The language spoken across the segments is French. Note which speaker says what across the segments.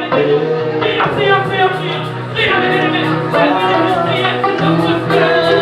Speaker 1: Prions, prions, prions, prions, prions, prions, prions, prions, prions, prions,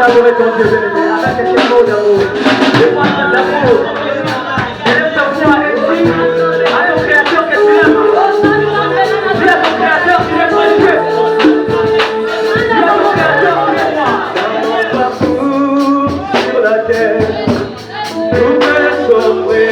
Speaker 1: adorer ton Dieu bien-aimé avec ces mots d'amour. Des mots d'amour. Élève ta voix et dis à ton Créateur que tu aimes. Dis à ton Créateur qu'il est mon Dieu. Dis à ton Créateur qu'il est moi. Partout sur la terre, nous me sauver.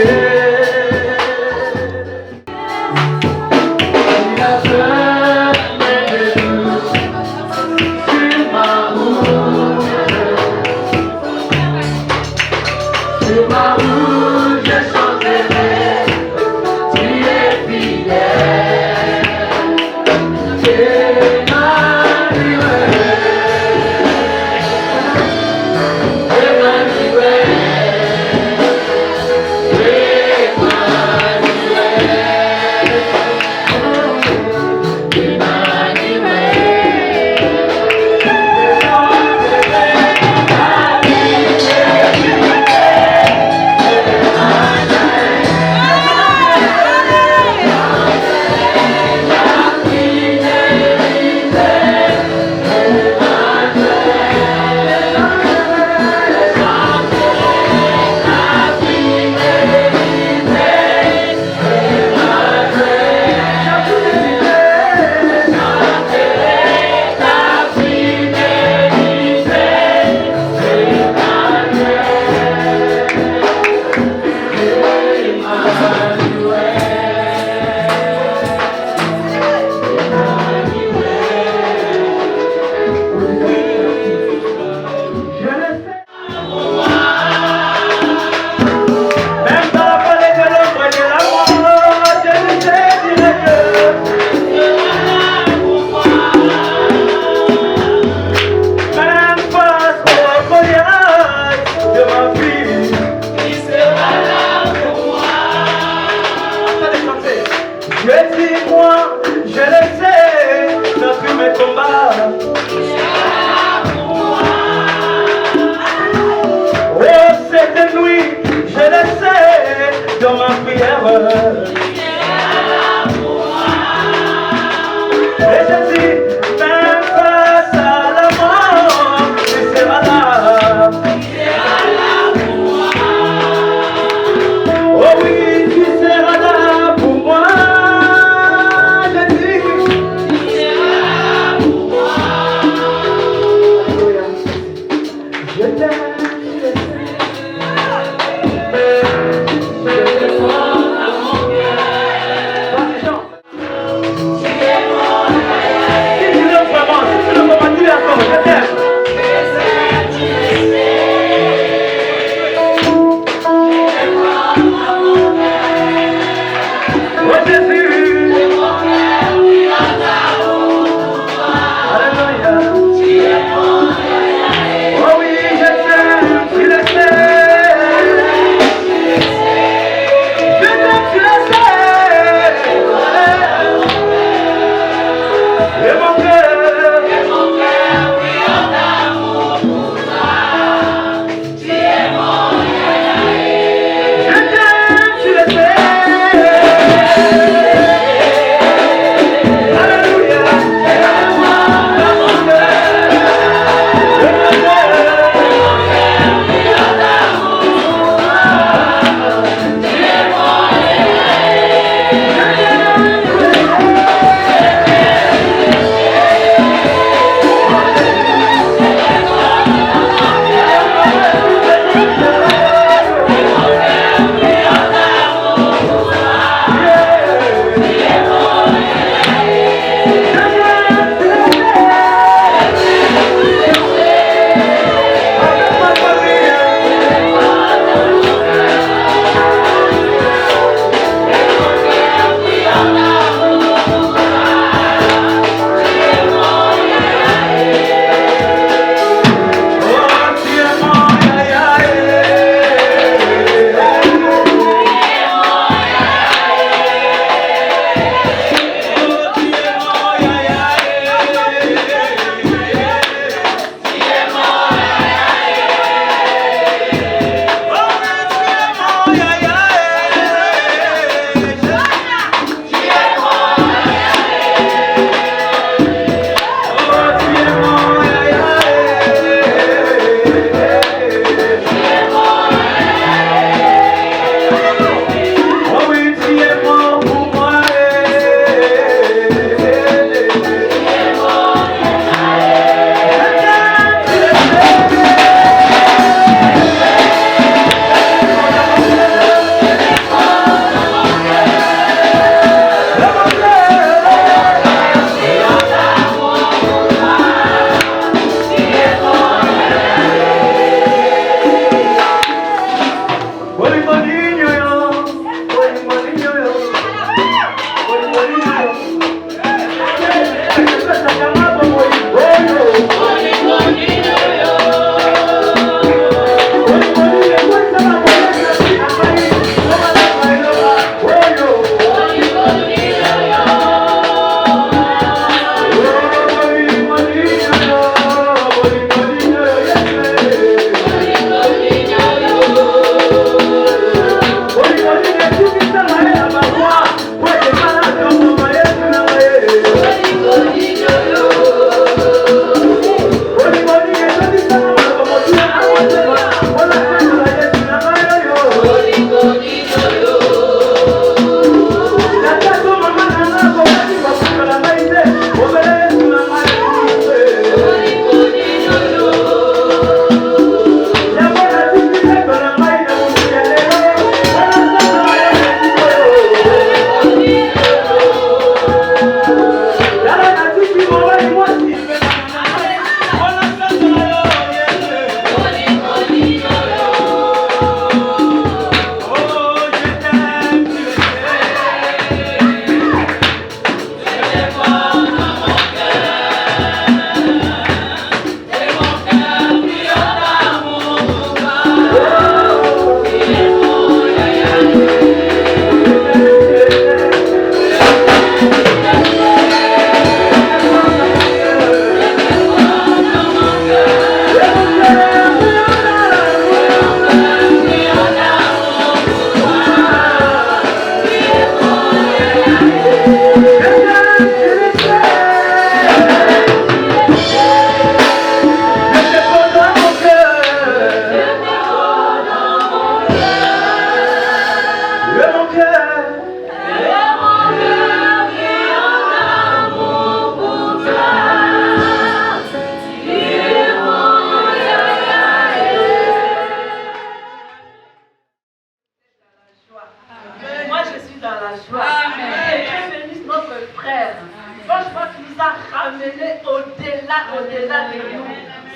Speaker 2: a ramenés au-delà de nous.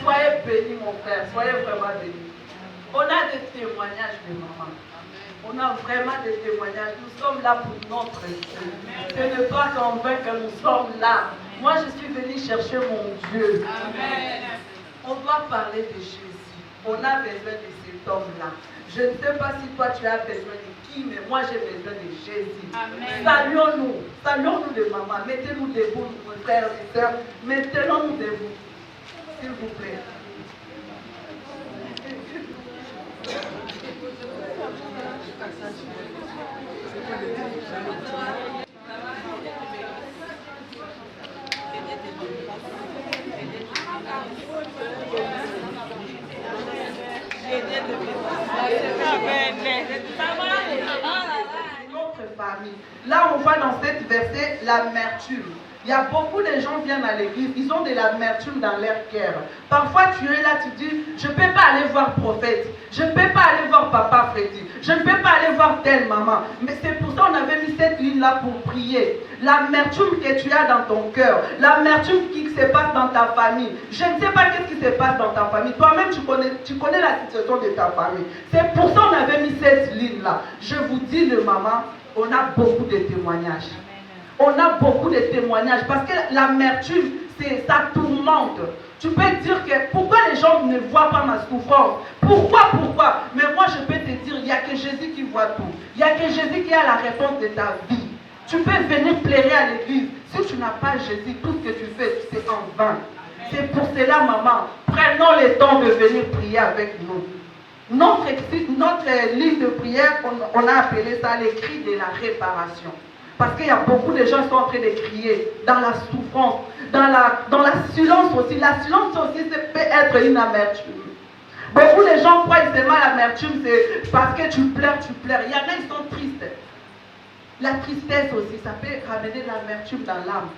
Speaker 2: Soyez bénis, mon frère, soyez vraiment bénis. On a des témoignages de maman. On a vraiment des témoignages. Nous sommes là pour notre Dieu. Ce n'est pas convaincre que nous sommes là. Moi, je suis venue chercher mon Dieu. Amen. On doit parler de Jésus. On a besoin de cet homme-là. Je ne sais pas si toi tu as besoin de qui, mais moi j'ai besoin de Jésus. Amen. Saluons-nous de maman. Mettez-nous debout, nos frères et sœurs. Mettez-nous debout, s'il vous plaît. Notre famille. Là, on voit dans cette verset l'amertume. Il y a beaucoup de gens qui viennent à l'église, ils ont de l'amertume dans leur cœur. Parfois, tu es là, tu dis, je ne peux pas aller voir prophète, je ne peux pas aller voir papa Freddy, je ne peux pas aller voir telle maman. Mais c'est pour ça qu'on avait mis cette ligne-là pour prier. L'amertume que tu as dans ton cœur, l'amertume qui se passe dans ta famille. Je ne sais pas qu'est-ce qui se passe dans ta famille. Toi-même, tu connais la situation de ta famille. C'est pour ça qu'on avait mis cette ligne-là. Je vous dis, le maman, on a beaucoup de témoignages. On a beaucoup de témoignages parce que l'amertume, ça tourmente. Tu peux dire que pourquoi les gens ne voient pas ma souffrance? Pourquoi? Mais moi je peux te dire, il n'y a que Jésus qui voit tout. Il n'y a que Jésus qui a la réponse de ta vie. Tu peux venir plairer à l'église. Si tu n'as pas Jésus, tout ce que tu fais, c'est en vain. C'est pour cela, maman, prenons le temps de venir prier avec nous. Notre ligne de prière, on a appelé ça les cris de la réparation. Parce qu'il y a beaucoup de gens qui sont en train de crier dans la souffrance, dans la silence aussi. La silence aussi, ça peut être une amertume. Beaucoup de gens croient seulement l'amertume, c'est parce que tu pleures. Il y en a, ils sont tristes. La tristesse aussi, ça peut ramener l'amertume dans l'âme.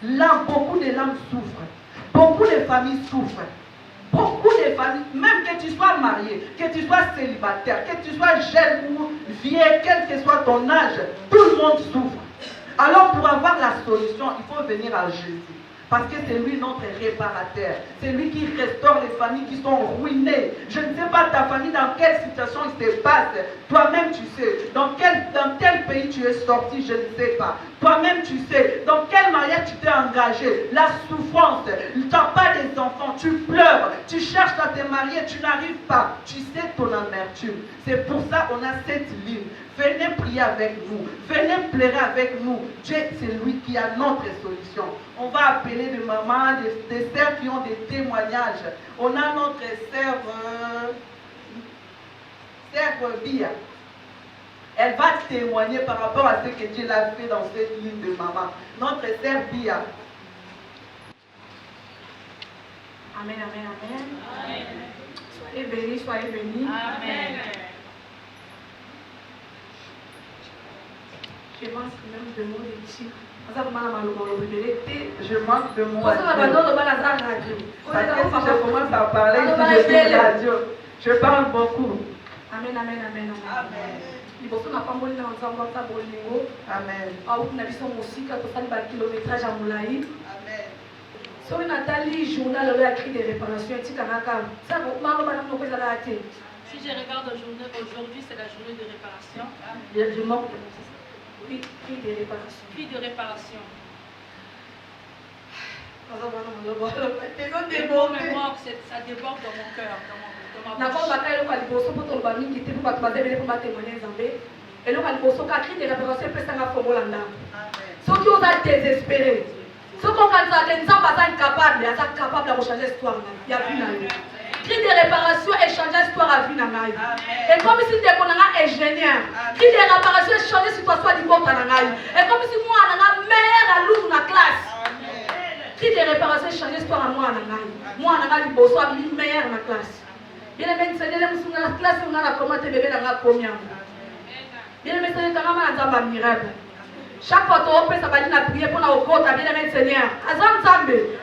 Speaker 2: Là, beaucoup de l'âme souffrent. Beaucoup de familles souffrent. Beaucoup de familles, même que tu sois marié, que tu sois célibataire, que tu sois jeune ou vieux, quel que soit ton âge, tout le monde souffre. Alors pour avoir la solution, il faut venir à Jésus. Parce que c'est lui notre réparateur. C'est lui qui restaure les familles qui sont ruinées. Je ne sais pas ta famille dans quelle situation il se passe. Toi-même tu sais. Dans quel pays tu es sorti, je ne sais pas. Toi-même tu sais. Dans quel mariage tu t'es engagé. La souffrance. Tu n'as pas des enfants. Tu pleures. Tu cherches à te marier. Tu n'arrives pas. Tu sais ton amertume. C'est pour ça qu'on a cette ligne. Venez prier avec nous. Venez pleurer avec nous. Dieu, c'est lui qui a notre solution. On va appeler des mamans, des sœurs qui ont des témoignages. On a notre sœur Bia. Elle va témoigner par rapport à ce que Dieu l'a fait dans cette ligne de maman. Notre sœur Bia.
Speaker 3: Amen, amen, amen. Amen. Soyez bénis, soyez bénis. Amen. Je pense que même de mots ici.
Speaker 2: Je manque de mots à dire. Parce que si je commence à parler, si je suis radio, je parle beaucoup.
Speaker 3: Amen, amen, amen, amen. Liboso na pamboli na nzambo ta bolingo.
Speaker 2: Amen.
Speaker 3: Au na biso musika to sali ba kilométrage à Moulaï.
Speaker 2: Amen.
Speaker 3: So Nathalie journal le écrit des réparations etika naka. Ça malo bana ko pesa la té.
Speaker 4: Si je regarde aujourd'hui, c'est la journée de réparation.
Speaker 3: Je manque de oui, cri de réparation.
Speaker 4: Cri de réparation.
Speaker 3: Les
Speaker 4: mots me manquent, ça déborde dans mon cœur, dans ma bouche.
Speaker 3: Ceux qui ont désespéré, ceux qui ont incapable, de changer l'histoire. Il y a vu cri de réparation et changer l'histoire à vie. Et comme si tu es ingénieur, cri de réparation et changer situation à l'histoire. Et comme si moi, je suis meilleur à l'ouvre dans la classe. Cri de réparation et changer l'histoire à moi. Moi, je suis meilleur dans la classe. Bien aimé, c'est dans la classe, on a comment te bébé dans la combien. Bien aimé, c'est dans la miracle. Chaque fois que tu as prié pour la côte, bien aimé, Seigneur. Azam Zambé.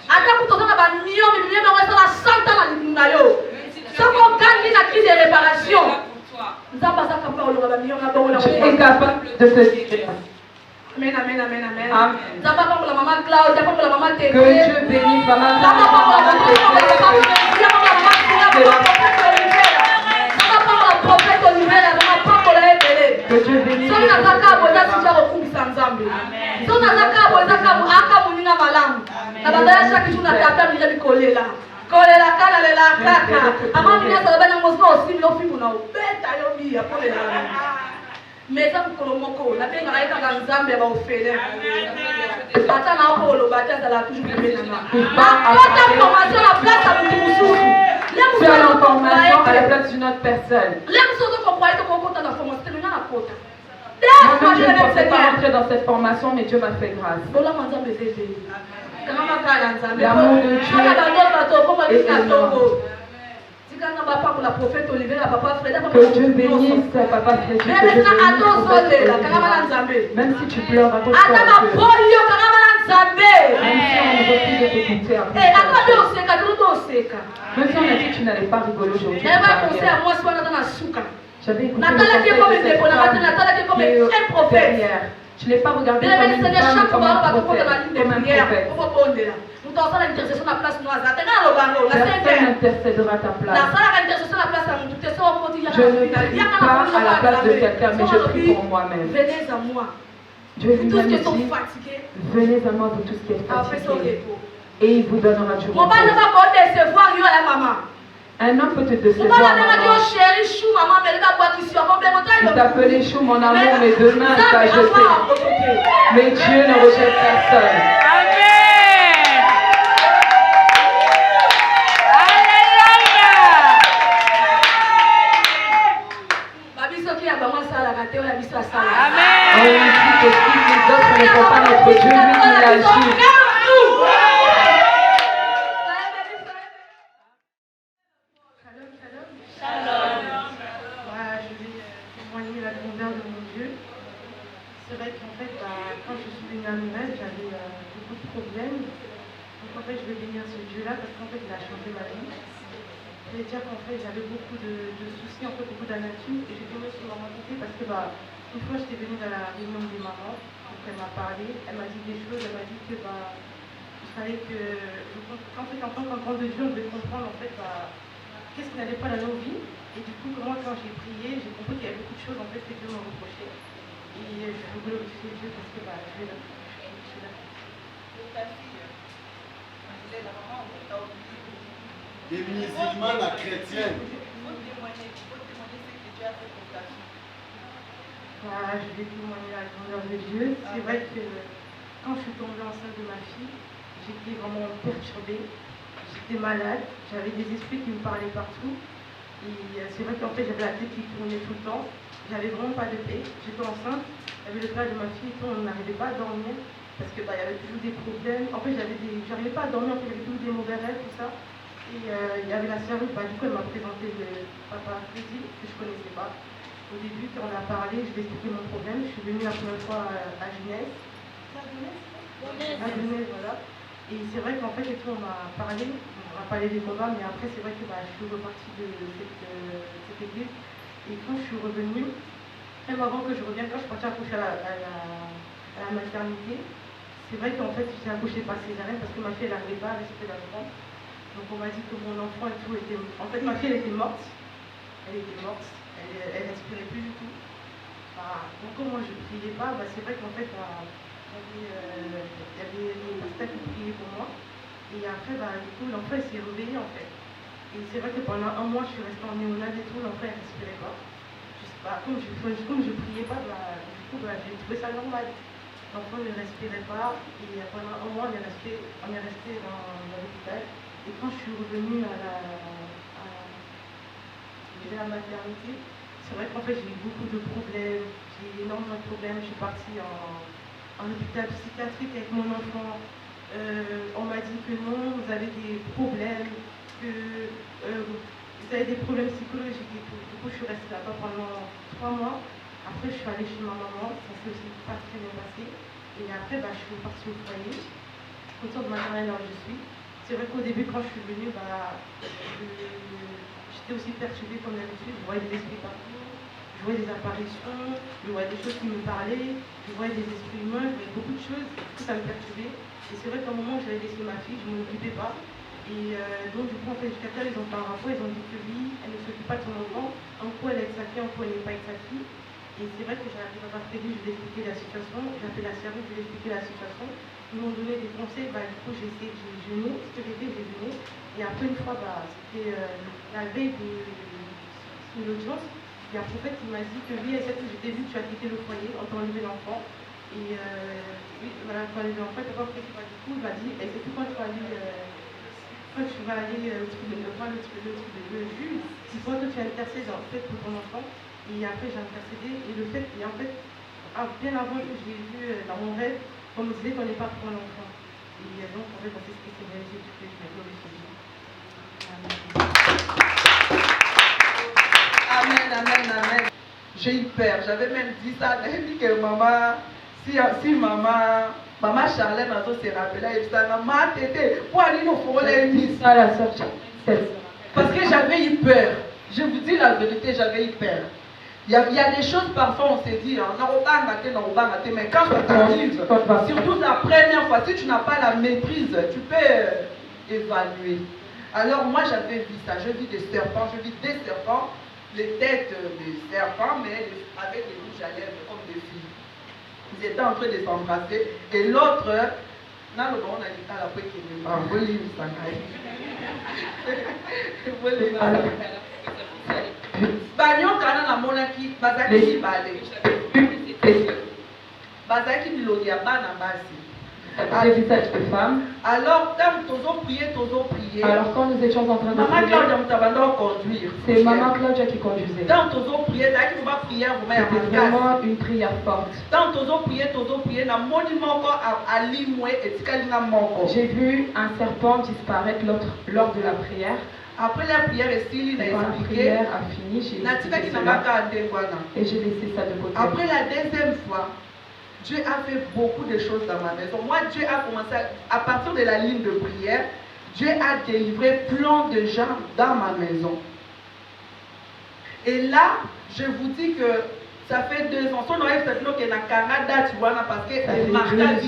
Speaker 3: Attends pour toi, on a million, mais on reste à 100 ans dans le Nayo. Si on gagne la crise de réparation, nous avons pas ça capable de million,
Speaker 2: tu es capable de te dire.
Speaker 3: Amen, amen, amen, amen.
Speaker 2: Amen.
Speaker 3: Zamba pour la maman Claudia, pour la maman Tété.
Speaker 2: Que Dieu bénisse maman
Speaker 3: Zamba pour la maman
Speaker 2: Tété.
Speaker 3: prophète Olivera, maman pour la Ebele.
Speaker 2: Que Dieu bénisse.
Speaker 3: Son nazaka boza sija kokumbisa Nzambe. Son nazaka boza aka muninga malamu. Na badala chaque jour na tata mija bikolela. Kolela kala lela kaka. Ama mina sa bana ngosno osim lo fimu na obeta yo biya kolela. Meza mkolomoko na benga na eka Nzambe ba ofele. Ata na ko lo bata za la toujours bena. Pas formation la place à mususu.
Speaker 2: Faire l'information à la place d'une autre personne. Moi-même, je ne pensais pas rentrer dans cette formation, mais Dieu m'a fait grâce. L'amour de Dieu est énorme. Que Dieu bénisse papa Frédéric. Même si tu pleures à cause de toi. Même si on ne veut plus de t'écouter après. Même si on a dit que tu n'allais pas rigoler aujourd'hui. J'avais écouté le conseil derrière. Je ne l'ai pas regardé comme une femme, comme un prophète. Personne n'intercédera à ta place. Je ne prie pas à la place de quelqu'un, mais je prie pour moi-même.
Speaker 3: Venez à moi.
Speaker 2: Dieu
Speaker 3: Vous tous qui
Speaker 2: lui-même
Speaker 3: sont
Speaker 2: dit,
Speaker 3: fatigués,
Speaker 2: venez à moi, vous tous qui êtes fatigués, et il vous donnera du repos. Un homme peut te décevoir, maman. Il t'appelait chou, mon amour, mais demain il t'a jeté. Mais Dieu ne rejette personne. On dit que si les autres ne font pas notre Dieu, lui il agit.
Speaker 5: C'est vrai qu'en fait, quand je suis venue à Noël, j'avais beaucoup de problèmes. Donc en fait, je vais bénir ce Dieu-là parce qu'en fait, il a changé ma vie. Je vais dire qu'en fait, j'avais beaucoup de soucis, en fait, beaucoup d'amertume. Et j'ai tombé sur ma maman parce que une fois, j'étais venue dans la réunion des mamans. Donc elle m'a parlé, elle m'a dit des choses, elle m'a dit que il fallait que, en fait, en tant qu'enfant de Dieu, on devait comprendre en fait qu'est-ce qui n'allait pas dans nos vies. Et du coup, moi, quand j'ai prié, j'ai compris qu'il y avait beaucoup de choses en fait que Dieu m'a reproché. Et je veux glorifier Dieu parce que je suis là.
Speaker 6: Des musulmans à chrétiens.
Speaker 5: Je vais témoigner la grandeur de Dieu. C'est vrai que quand je suis tombée enceinte de ma fille, j'étais vraiment perturbée. J'étais malade, j'avais des esprits qui me parlaient partout. Et c'est vrai qu'en fait j'avais la tête qui tournait tout le temps. J'avais vraiment pas de paix. J'étais enceinte, j'avais le frère de ma fille et tout, on n'arrivait pas à dormir parce qu'il y avait toujours des problèmes. En fait, j'arrivais pas à dormir, en fait, j'avais toujours des mauvais rêves, tout ça. Et il y avait la sœur, du coup, elle m'a présenté le papa Freddy, que je ne connaissais pas. Au début, quand on a parlé, je lui ai expliqué mon problème. Je suis venue la première fois à Genève. À Genève, voilà. Et c'est vrai qu'en fait, et tout, on m'a parlé des combats, mais après, c'est vrai que je suis repartie de cette église. Et quand je suis revenue, même avant que je revienne, quand je suis partie accoucher à la maternité, c'est vrai qu'en fait, j'ai accouché par césarienne parce que ma fille, elle n'arrivait pas à rester là-dedans. Donc on m'a dit que mon enfant et tout était... En fait, ma fille, elle était morte. Elle respirait plus du tout. Donc quand moi je ne priais pas, c'est vrai qu'en fait, il y avait des pasteurs qui priaient pour moi. Et après, du coup, l'enfant s'est réveillé en fait. Et c'est vrai que pendant un mois, je suis restée en néonate et tout, l'enfant ne respirait pas. Comme je ne priais pas, du coup, j'ai trouvé ça normal. L'enfant ne respirait pas. Et pendant un mois, on est resté dans l'hôpital. Et quand je suis revenue à la maternité, c'est vrai qu'en fait j'ai eu beaucoup de problèmes, j'ai eu énormément de problèmes. Je suis partie en hôpital psychiatrique avec mon enfant. On m'a dit que non, vous avez des problèmes, que vous avez des problèmes psychologiques et tout. Du coup, je suis restée là-bas pendant 3 mois. Après, je suis allée chez ma maman, ça s'est aussi pas très bien passé. Et après, je suis partie au foyer, au centre maternel là où je suis. C'est vrai qu'au début, quand je suis venue, j'étais aussi perturbée comme d'habitude. Je voyais des esprits partout. Je je voyais des apparitions, je voyais des choses qui me parlaient, je voyais des esprits humains, je voyais beaucoup de choses, tout ça me perturbait. Et c'est vrai qu'à un moment, j'avais laissé ma fille, je ne m'en occupais pas. Et donc, du coup, en fait, l'éducateur, ils ont fait un rapport, ils ont dit que oui, elle ne s'occupe pas de son enfant, en quoi elle est sa fille, en quoi elle n'est pas avec sa fille. Et c'est vrai que j'arrive à partir je lui ai expliqué la situation, j'ai appelé la service, je lui ai expliqué la situation. Ils m'ont donné des conseils, du coup, j'ai jeûné, ce que j'ai fait, j'ai jeûné. Et après, une fois, c'était la veille de l'audience, il y a un prophète qui m'a dit que oui, elle sait que j'étais vu que tu as quitté le foyer, on t'a enlevé l'enfant. Et oui, voilà, quand elle est enfant, elle n'a pas fait du coup, il m'a dit, et c'est tout quand tu vas aller le juge, il faut que tu intercèdes en fait pour ton enfant. Et après, j'ai intercédé. Et le fait, et en fait, bien avant que je l'ai vu dans mon rêve, on me disait qu'on n'est pas pour un enfant. Et donc, en fait, c'est ce qui s'est réalisé tout de suite.
Speaker 2: Amen, amen, amen. J'ai eu peur. J'avais même dit ça. J'avais dit que maman, si maman Charlène a se rappelé, elle dit ça, maman, tété, pour aller nous faire les
Speaker 5: ça la sœur.
Speaker 2: Parce que j'avais eu peur. Je vous dis la vérité, j'avais eu peur. Il y a des choses, parfois, on s'est dit, mais quand ça t'arrive, surtout la première fois, si tu n'as pas la maîtrise, tu peux évaluer. Alors, moi, j'avais vu ça. Je vis des serpents, les têtes des serpents, mais avec des bouches à lèvres comme des filles. Ils étaient en train de s'embrasser. Et l'autre, on a dit à la fois qu'il est mort. Banyon kana na monaki bazaki bale bazaki bilongi ya bana basi.
Speaker 5: Les visages de femmes.
Speaker 2: Alors quand tozo prier.
Speaker 5: Alors quand nous étions en train de
Speaker 2: maman
Speaker 5: prier,
Speaker 2: Claudia mutabanda conduire.
Speaker 5: c'est maman Claudia qui conduisait.
Speaker 2: Quand tozo prier, ça qui va prier
Speaker 5: C'était vraiment une prière forte.
Speaker 2: Quand tozo prier na moni moko alimwe etikalinga moko.
Speaker 5: J'ai vu un serpent disparaître lors de la prière.
Speaker 2: Après la prière est stylée,
Speaker 5: la prière a fini, j'ai et j'ai laissé ça de côté.
Speaker 2: Après la deuxième fois, Dieu a fait beaucoup de choses dans ma maison. Moi, Dieu a commencé, à partir de la ligne de prière, Dieu a délivré plein de gens dans ma maison. Et là, je vous dis que ça fait 2 ans. Son oreille, c'est que na Canada, tu vois, parce que c'est marqué à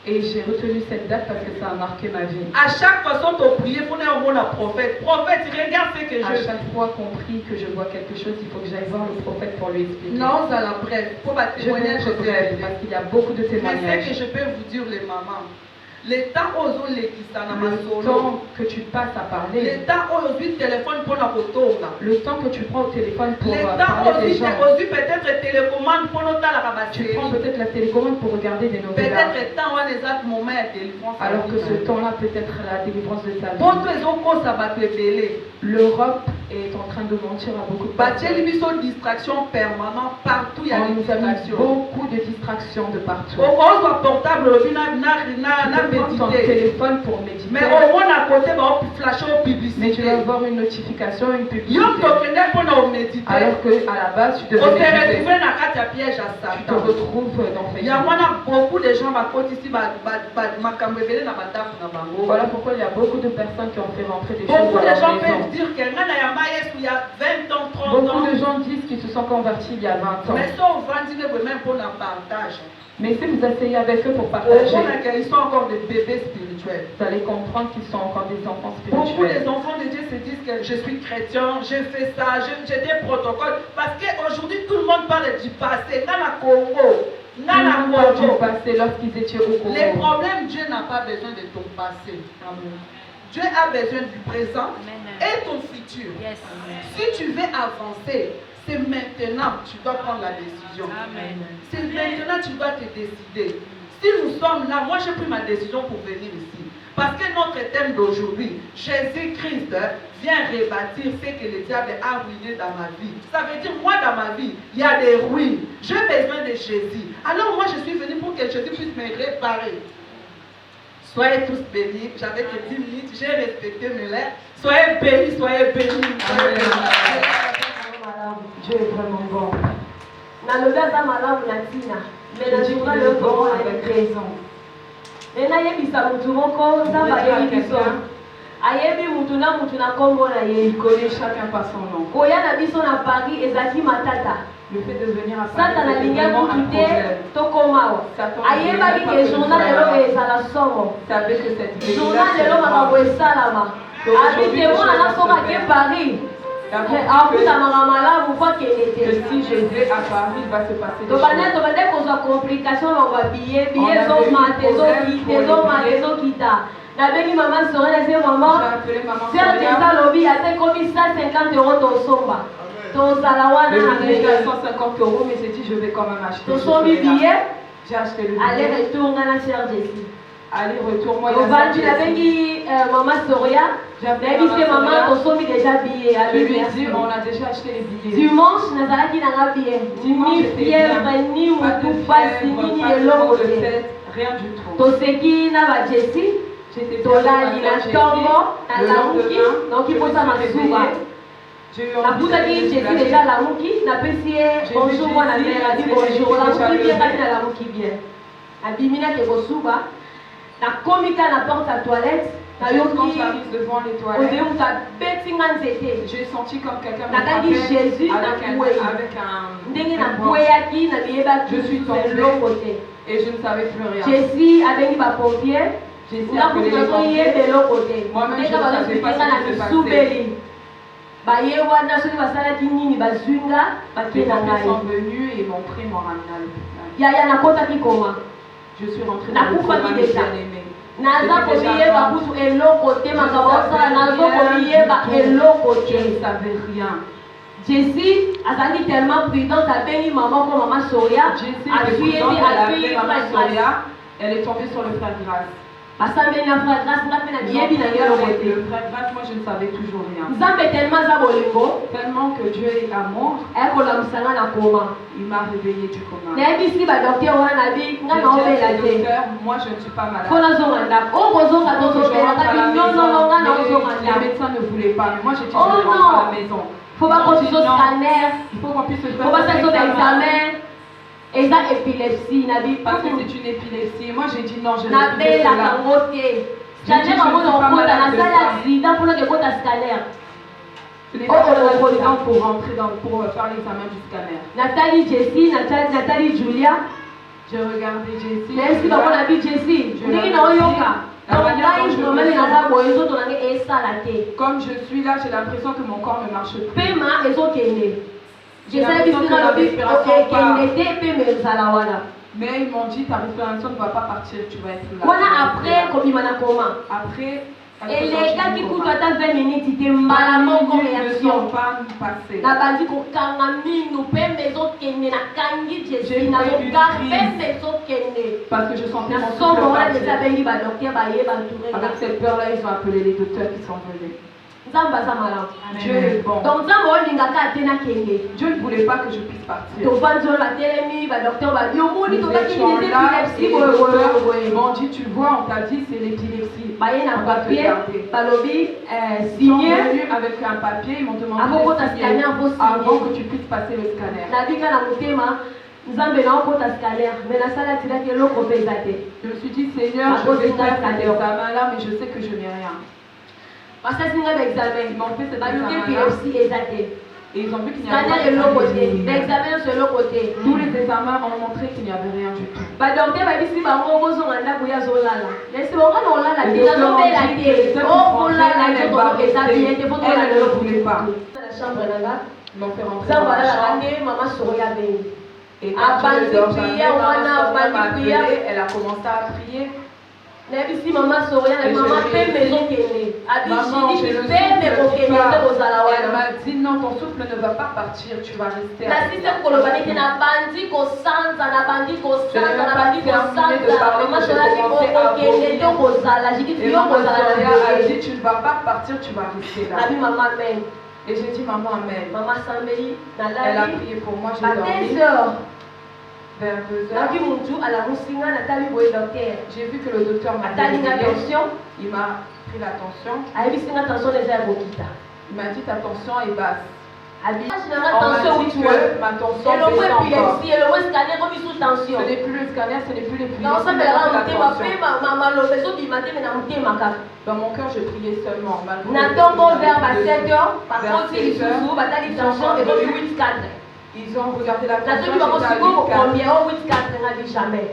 Speaker 5: et j'ai retenu cette date parce que ça a marqué ma vie.
Speaker 2: À chaque façon de prier, il faut avoir un prophète. Prophète, regarde ce que je fais.
Speaker 5: À chaque fois qu'on prie, que je vois quelque chose, il faut que j'aille voir le prophète pour lui expliquer.
Speaker 2: Non, ça la presse. Pour ma témoignage,
Speaker 5: parce qu'il y a beaucoup de témoignages.
Speaker 2: Mais ce que je peux vous dire, les mamans, le temps
Speaker 5: que tu passes à parler,
Speaker 2: le temps téléphone pour la photo,
Speaker 5: le temps que tu prends au téléphone pour
Speaker 2: parler des gens, peut-être télécommande pour
Speaker 5: tu prends peut-être la télécommande pour regarder des nouvelles.
Speaker 2: Peut-être temps les autres moments de délivrance.
Speaker 5: Alors que ce temps-là peut être la délivrance de ta vie. L'Europe est en train de mentir à beaucoup de personnes.
Speaker 2: Une distraction permanente partout, il y a des distractions.
Speaker 5: Beaucoup de distractions de partout.
Speaker 2: Portable,
Speaker 5: ton téléphone pour méditer.
Speaker 2: Mais au moins à côté, flasher aux publicités.
Speaker 5: Mais tu vas avoir une notification, une publicité. Alors qu'à la base, tu devais méditer. Tu te retrouves dans Facebook.
Speaker 2: Il y a beaucoup de gens ici.
Speaker 5: Voilà pourquoi il y a beaucoup de personnes qui ont fait rentrer des choses
Speaker 2: dans
Speaker 5: dans leur
Speaker 2: gens
Speaker 5: maison.
Speaker 2: peuvent dire qu'il y a 20 ans, 30 ans.
Speaker 5: Beaucoup de gens disent qu'ils se sont convertis il y a 20 ans.
Speaker 2: Mais ça, on va dire même pour le partage.
Speaker 5: Mais si vous asseyez avec eux pour partager,
Speaker 2: ils sont encore des bébés spirituels.
Speaker 5: Vous allez comprendre qu'ils sont encore des enfants
Speaker 2: Beaucoup
Speaker 5: spirituels.
Speaker 2: des enfants de Dieu se disent que je suis chrétien, j'ai fait ça, j'ai des protocoles. Parce qu'aujourd'hui, tout le monde parle du passé. Dans la Congo,
Speaker 5: du passé lorsqu'ils étaient au Congo.
Speaker 2: Les problèmes, Dieu n'a pas besoin de ton passé. Amen. Dieu a besoin du présent et ton futur.
Speaker 4: Yes.
Speaker 2: Si tu veux avancer, c'est maintenant que tu dois prendre la décision. C'est maintenant que tu dois te décider. Si nous sommes là, moi j'ai pris ma décision pour venir ici. Parce que notre thème d'aujourd'hui, Jésus-Christ vient rebâtir ce que le diable a ruiné dans ma vie. Ça veut dire, moi dans ma vie, il y a des ruines. J'ai besoin de Jésus. Alors moi je suis venu pour que Jésus puisse me réparer. Soyez tous bénis. J'avais que 10 minutes, j'ai respecté mes lettres. Soyez bénis, soyez bénis.
Speaker 7: Dieu est vraiment bon. Nalogaza malamu na tina. Mais na journal le bon avec raison. Et na yebisa mutu moko nzamba yebi biso. ayebi mutu na kombo na ye.
Speaker 2: Il connaît chacun par son nom.
Speaker 7: Koya na biso na Paris ezaki matata.
Speaker 2: Le fait de venir à
Speaker 7: Satan
Speaker 2: Paris,
Speaker 7: na
Speaker 2: c'est
Speaker 7: linga
Speaker 2: vraiment un
Speaker 7: kutu te
Speaker 2: problème.
Speaker 7: tokomawa.
Speaker 2: Satan
Speaker 7: Ayebaki ke journal lelo ezala somo.
Speaker 2: savait que cette
Speaker 7: Journal lelo makambo esalama. Abi témoin na soka ke Paris. akutamaka malamu po akende
Speaker 2: que
Speaker 7: te.
Speaker 2: si je vais à Paris, il va se passer des
Speaker 7: tobanda
Speaker 2: choses.
Speaker 7: tobande kozwa complication longwa biye ezomata ezomata ezokita nabengi mama sore nase
Speaker 2: J'ai
Speaker 7: mama
Speaker 2: appelé maman
Speaker 7: faire des
Speaker 2: Sonia.
Speaker 7: alobi ate komi 150 € tosomba tozala wana
Speaker 2: Le
Speaker 7: na
Speaker 2: billet était à
Speaker 7: mbele
Speaker 2: 150 €, mais j'ai dit je vais quand même acheter.
Speaker 7: tosomi biye
Speaker 2: J'ai acheté le
Speaker 7: aller
Speaker 2: billet.
Speaker 7: retour nga na cher Jessie
Speaker 2: Aller-retour, moi,
Speaker 7: ovandi nabengi mama soria nayebi se mama tosomi déjà biye
Speaker 2: je lui ai
Speaker 7: abi
Speaker 2: dit, on a déjà acheté les billets.
Speaker 7: dimanche nazalaki nanga biye ni fièvre ni mutu pasi nini eloko te
Speaker 2: rien du tout.
Speaker 7: toseki na bajesi
Speaker 2: J'étais
Speaker 7: tolali na ntongo nalamuki noki mposa masuba nabutaki jesi deja alamuki napesi ye bonjour mwana mère abi bonjour olamuki bien kati nalamuki bien nabimi nake kosuba nakomi ka na porte ya toilette
Speaker 2: Quand
Speaker 7: nayoki
Speaker 2: j'arrive devant les
Speaker 7: ode
Speaker 2: toilettes,
Speaker 7: moto abetinga nzete
Speaker 2: j'ai senti comme quelqu'un me
Speaker 7: nakangi
Speaker 2: frappait
Speaker 7: jésus
Speaker 2: avec
Speaker 7: ndenge
Speaker 2: un
Speaker 7: nakweyaki nabiyebaki
Speaker 2: Je suis tombée.
Speaker 7: eloko te
Speaker 2: et je ne savais plus rien.
Speaker 7: jesi abengi bapompier
Speaker 2: J'ai essayé
Speaker 7: nga
Speaker 2: d'appeler
Speaker 7: kutu
Speaker 2: les
Speaker 7: nazoyeba
Speaker 2: pompiers.
Speaker 7: eloko te
Speaker 2: Moi-même, je
Speaker 7: ndenge
Speaker 2: ne savais pas
Speaker 7: bazosukinga
Speaker 2: ce
Speaker 7: na
Speaker 2: qui se
Speaker 7: misubeli baye wana soki basalaki nini bazwi nga
Speaker 2: Les
Speaker 7: bakie na
Speaker 2: pompiers
Speaker 7: ngai
Speaker 2: sont venus et m'ont pris, m'ont ramené à l'hôpital.
Speaker 7: yaya nakotaki koma
Speaker 2: Je suis rentrée dans le
Speaker 7: nakufaki
Speaker 2: coma,
Speaker 7: deja
Speaker 2: bien-aimé.
Speaker 7: naza komiyeba kutu eloko te makambo osala nazo komiyeba eloko
Speaker 2: Je ne
Speaker 7: te
Speaker 2: savais rien.
Speaker 7: jesi azalaki tellement prudente abengi mama ko mama soria
Speaker 2: Jessie
Speaker 7: azwi
Speaker 2: était
Speaker 7: ete
Speaker 2: contente, elle a
Speaker 7: azwi
Speaker 2: appelé maman Soria. Elle est tombée sur le frère Grace.
Speaker 7: basambeli na frère grâce nga mpe na
Speaker 2: Ils ont
Speaker 7: biyebi na
Speaker 2: prié
Speaker 7: ye eloko
Speaker 2: avec
Speaker 7: te
Speaker 2: le frère Grace, moi je ne savais toujours rien.
Speaker 7: nzambe tellement aza bolingo
Speaker 2: Tellement que Dieu est amour,
Speaker 7: ayekolamusanga na koma
Speaker 2: il m'a réveillé du coma.
Speaker 7: nayebisi badokter wana nabi nga
Speaker 2: J'ai
Speaker 7: naobela
Speaker 2: dit à
Speaker 7: te
Speaker 2: ces docteurs, moi je ne suis pas malade.
Speaker 7: mpo nazonga ndako oyo kozonga
Speaker 2: Donc, je
Speaker 7: tozobela
Speaker 2: rentre à
Speaker 7: kabi
Speaker 2: la
Speaker 7: nonono nga naozonga
Speaker 2: maison. Les
Speaker 7: ndako
Speaker 2: médecins ne voulaient pas, mais moi j'ai dit
Speaker 7: Oh
Speaker 2: je rentre
Speaker 7: non.
Speaker 2: à la maison.
Speaker 7: fo bakosi
Speaker 2: Ils ont dit non,
Speaker 7: scanner
Speaker 2: il faut qu'on puisse se faire
Speaker 7: fo basali so
Speaker 2: un examen.
Speaker 7: baexamen eza épilepsie nabi
Speaker 2: Parce que c'est une épilepsie. Moi j'ai dit non, je ne peux plus
Speaker 7: nabelaka
Speaker 2: cela.
Speaker 7: ngo te scanner yango nakokota nasali accident mpona kekota scanner
Speaker 2: Ce n'est pas un accident pour rentrer pour faire l'examen du scanner.
Speaker 7: natali jessie natali julia
Speaker 2: J'ai regardé Jessie.
Speaker 7: nayebisi bango nabi jessie ndenge naoyoka ngai nomeli naza boye nzoto nange esala te
Speaker 2: Comme je suis là, j'ai l'impression que mon corps ne marche plus.
Speaker 7: pema ezokende jesayebisi nalobi ekende te pema ezala wana
Speaker 2: Mais ils m'ont dit ta respiration ne va pas partir, tu vas être là.
Speaker 7: wana après kobima na koma
Speaker 2: Après,
Speaker 7: elekaki kutu ata 20 minutes te mbala moko
Speaker 2: ne
Speaker 7: réaction
Speaker 2: sont pas passées.
Speaker 7: nabandi kokanga minu pembe ezokende nakangi jesi nazogar pembe ezokende
Speaker 2: Parce que je sentais mon
Speaker 7: nasombo
Speaker 2: souffle
Speaker 7: wana deja
Speaker 2: partir.
Speaker 7: bengi badokter bayeba
Speaker 2: Avec
Speaker 7: ntourena
Speaker 2: cette peur-là, ils ont appelé les docteurs qui sont venus.
Speaker 7: nzambe aza malamu
Speaker 2: Dieu est bon.
Speaker 7: donc nzambe olingaka ate nakende
Speaker 2: Dieu ne voulait pas que je puisse partir.
Speaker 7: tovandi oyo batelemi badokter babi omoni
Speaker 2: Nous
Speaker 7: tozaki
Speaker 2: étions
Speaker 7: nini
Speaker 2: là et
Speaker 7: epilepsie
Speaker 2: les
Speaker 7: boyeboyeboye
Speaker 2: docteurs m'ont dit, tu vois, on t'a dit c'est l'épilepsie.
Speaker 7: baye na
Speaker 2: On va te
Speaker 7: papier
Speaker 2: garder.
Speaker 7: balobi
Speaker 2: Ils sont
Speaker 7: signé
Speaker 2: venus avec un papier, ils m'ont demandé
Speaker 7: Akokota
Speaker 2: de signer
Speaker 7: scanner, faut signer.
Speaker 2: avant que tu puisses passer le scanner.
Speaker 7: nabika na motema nzambe naokota scanner me nasala tilaki eloko mpe eza te
Speaker 2: Je me suis dit, Seigneur, je vais faire cet examen-là, mais je sais que je n'ai rien.
Speaker 7: basasinga baexamen
Speaker 2: Ils m'ont fait cet
Speaker 7: baluki
Speaker 2: examen-là
Speaker 7: epilepsie eza te
Speaker 2: et ils ont vu qu'il n'y avait
Speaker 7: scanner
Speaker 2: pas
Speaker 7: eloko te
Speaker 2: de
Speaker 7: baexamen nyonso eloko te
Speaker 2: Tous les examens ont montré qu'il n'y avait rien du tout.
Speaker 7: badokter babisi bango bozonga ndako ye azolala nasi bonga na olala te
Speaker 2: Les docteurs ont
Speaker 7: nazobela
Speaker 2: dit que
Speaker 7: te
Speaker 2: ceux qui
Speaker 7: okolala
Speaker 2: sont
Speaker 7: nzoto
Speaker 2: rentrés,
Speaker 7: eza bien te
Speaker 2: elle ne le voulait pas.
Speaker 7: na chambre nanga
Speaker 2: Ils m'ont fait rentrer
Speaker 7: nzambe
Speaker 2: dans la
Speaker 7: alalaka
Speaker 2: chambre.
Speaker 7: nde mama soro ya bengi
Speaker 2: Et quand
Speaker 7: Abandi
Speaker 2: je dors,
Speaker 7: prière, wana, abandi
Speaker 2: m'a appelé,
Speaker 7: prière.
Speaker 2: elle a commencé à prier.
Speaker 7: nayebisi mama soro ya
Speaker 2: Et je
Speaker 7: mama
Speaker 2: lui ai
Speaker 7: pembe
Speaker 2: dit,
Speaker 7: ezokende
Speaker 2: Maman, j'ai
Speaker 7: abishidi
Speaker 2: le
Speaker 7: pembe
Speaker 2: souffle qui
Speaker 7: kokende te
Speaker 2: part.
Speaker 7: kozala
Speaker 2: Elle
Speaker 7: wana
Speaker 2: m'a dit non, ton souffle ne va pas partir, tu vas rester
Speaker 7: nasisi
Speaker 2: avec
Speaker 7: koloba nete nabandi kosanza nabandi kosanza nabandi kosanza mama solaki okokende te kozala jiki
Speaker 2: Et
Speaker 7: yo
Speaker 2: maman
Speaker 7: kozala na
Speaker 2: Soria a
Speaker 7: boye
Speaker 2: dit tu ne vas pas partir, tu vas rester là.
Speaker 7: nabi mama amen
Speaker 2: Et j'ai dit maman amen.
Speaker 7: mama sambeli
Speaker 2: Elle a
Speaker 7: nalali
Speaker 2: prié pour moi, j'ai
Speaker 7: à
Speaker 2: dormi
Speaker 7: 2 heures
Speaker 2: vers 2
Speaker 7: naki
Speaker 2: heures.
Speaker 7: mutu alamusinga natali boye docteur
Speaker 2: J'ai vu que le docteur m'a
Speaker 7: atali nga
Speaker 2: dit
Speaker 7: tension
Speaker 2: il m'a pris la tension.
Speaker 7: ayebisinga tension eza ya kokita
Speaker 2: Il m'a dit ta tension est basse.
Speaker 7: Attention où tu es.
Speaker 1: Ma tension
Speaker 7: Et le mot
Speaker 1: baisse encore.
Speaker 7: épilepsie, et le mot scanner comme sous tension.
Speaker 1: Ce n'est plus le scanner, ce n'est plus l'épilepsie.
Speaker 7: Non, ça me
Speaker 1: mais
Speaker 7: l'a
Speaker 1: c'est la
Speaker 7: monté,
Speaker 1: tension. Dans mon cœur, je priais seulement. Malgré
Speaker 7: Natongo vers 7h, par
Speaker 1: vers
Speaker 7: contre, il
Speaker 1: 7 heures,
Speaker 7: sous batali tension et donc 8-4.
Speaker 1: ils ont regardé la
Speaker 7: La
Speaker 1: tension,
Speaker 7: tenue va
Speaker 1: j'étais à
Speaker 7: au
Speaker 1: 8,4.
Speaker 7: combien? Oh, 8-4, n'a dit jamais.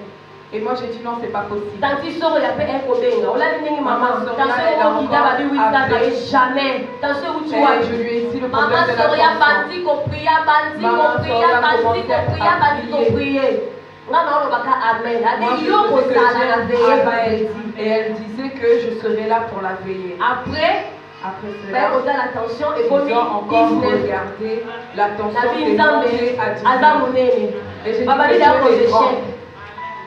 Speaker 1: Et moi j'ai dit non, c'est pas possible.
Speaker 7: Tant qu'il sort, il y a un côté. On l'a dit, maman.
Speaker 1: Maman
Speaker 7: Attention,
Speaker 1: Soria,
Speaker 7: au qui t'a dit 8-4,
Speaker 1: appelé.
Speaker 7: jamais. Attention, où tu
Speaker 1: Et
Speaker 7: vois.
Speaker 1: je lui ai dit le
Speaker 7: Maman
Speaker 1: problème de la
Speaker 7: Soria,
Speaker 1: tension.
Speaker 7: bandi, copria, bandi,
Speaker 1: Maman
Speaker 7: copria,
Speaker 1: Soria
Speaker 7: bandi,
Speaker 1: commençait à
Speaker 7: copria, bandi,
Speaker 1: prier.
Speaker 7: copria. Non, non, on va pas amen.
Speaker 1: Moi, je faisais que Dieu avait dit. Et elle disait que je serais là pour la veiller.
Speaker 7: Après
Speaker 1: cela,
Speaker 7: on a la tension et
Speaker 1: ils ont encore
Speaker 7: 19.
Speaker 1: regardé la tension
Speaker 7: La
Speaker 1: s'est
Speaker 7: vie
Speaker 1: montée à 19. Et j'ai dit
Speaker 7: Papa,
Speaker 1: que
Speaker 7: il a
Speaker 1: Dieu est grand.
Speaker 7: chèque.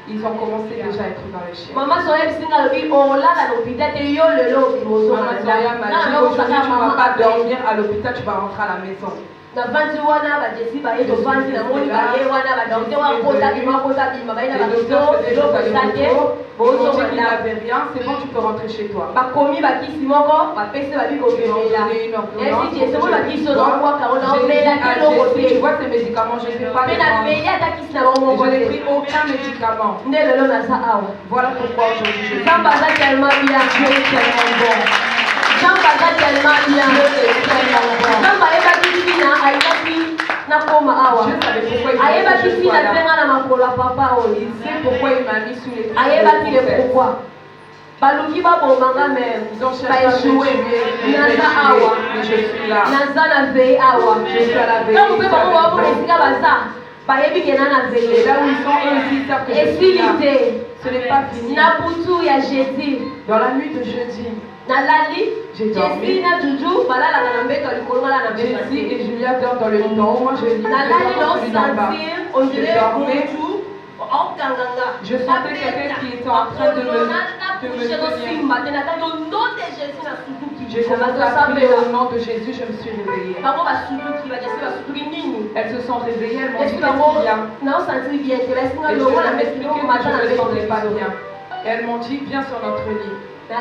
Speaker 1: Ils ont commencé déjà à être dans le chien.
Speaker 7: Maman Soria bisinga lobi on l'a à l'hôpital et yo le lobi mozo.
Speaker 1: Maman Soria m'a dit aujourd'hui tu ne vas pas dormir à l'hôpital, tu vas rentrer à la maison.
Speaker 7: Na vanzi wana ba Jesi ba yeto vanzi na moni ba ye wana ba docteur wa kota bima ba ina ba docteur eloko sate bozo
Speaker 1: Il
Speaker 7: wana
Speaker 1: n'avait rien, c'est bon, tu peux rentrer chez toi.
Speaker 7: ba komi ba kisi moko ba pese ba biko bemela. Esi Jesi mo ba kiso na kwa ka ona mela ke loko
Speaker 1: Tu
Speaker 7: te.
Speaker 1: vois ces médicaments, je ne fais pas
Speaker 7: Mais
Speaker 1: les
Speaker 7: na
Speaker 1: prendre.
Speaker 7: meya ta kisi na bango
Speaker 1: Je n'ai
Speaker 7: moko
Speaker 1: pris
Speaker 7: te.
Speaker 1: aucun médicament.
Speaker 7: Nde lelo na sa awa.
Speaker 1: Voilà pourquoi aujourd'hui je
Speaker 7: Samba za tellement bien, Dieu est tellement bon. Samba za tellement bien, Dieu est tellement bon. Samba eba kisi na aibaki na koma awa.
Speaker 1: Je savais pourquoi il
Speaker 7: Ayeba
Speaker 1: m'a dit
Speaker 7: kisi na tenga na makolo ya papa oyo.
Speaker 1: Il sait pourquoi il m'a mis sous les traits.
Speaker 7: Ayebaki le pourquoi. Baluki babomanga même.
Speaker 1: Ils ont cherché à me tuer,
Speaker 7: Naza awa.
Speaker 1: mais je suis là.
Speaker 7: Naza na vei awa.
Speaker 1: Je suis à la veille.
Speaker 7: Ntango mpe bango babona esika baza bayebi ke na na
Speaker 1: Et
Speaker 7: vei.
Speaker 1: là où ils sont, eux aussi ils savent que je suis là.
Speaker 7: Esili te.
Speaker 1: Ce n'est pas fini.
Speaker 7: Na butu ya jeudi.
Speaker 1: Dans la nuit de jeudi,
Speaker 7: Nalali.
Speaker 1: j'ai dormi.
Speaker 7: Jesi na Juju balalaka na mbeto ya likolo ngala na mbeto ya
Speaker 1: Jessie
Speaker 7: se.
Speaker 1: et Julia dorment dans le lit d'en haut. Moi, je lis
Speaker 7: Nalali
Speaker 1: dans celui d'en bas.
Speaker 7: sentir on
Speaker 1: Je
Speaker 7: dirait
Speaker 1: dormais.
Speaker 7: mutu okanganga.
Speaker 1: Je sentais quelqu'un qui était en train de me tenir. J'ai commencé à prier au nom de Jésus, je me suis réveillée. Elles se sont réveillées, elles m'ont dit qu'est-ce qu'il y a. Et je leur ai expliqué que je ne me sentais pas bien. Et elles m'ont dit, viens sur notre lit. J'ai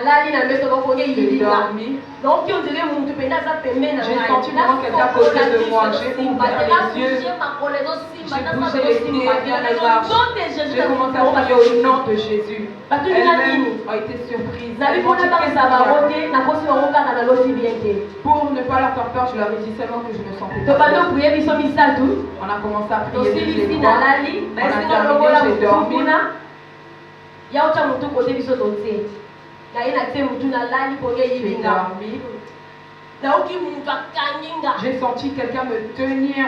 Speaker 1: dormi. J'ai senti vraiment quelqu'un à côté de moi. J'ai ouvert les yeux. J'ai bougé les pieds, bien les marches. J'ai commencé à prier au nom de Jésus. Elles-mêmes ont été surprises. Elles m'ont dit, qu'est-ce qu'il y a? Pour ne pas leur faire peur, je leur ai dit seulement que je me sentais pas bien. On a commencé à prier toutes les trois. On a terminé, j'ai dormi.
Speaker 7: Yaucha mutu kote biso tote. Na ina te mutu na lali poye
Speaker 1: J'ai
Speaker 7: yibinga.
Speaker 1: dormi.
Speaker 7: Na oki mutu akanginga.
Speaker 1: J'ai senti quelqu'un me tenir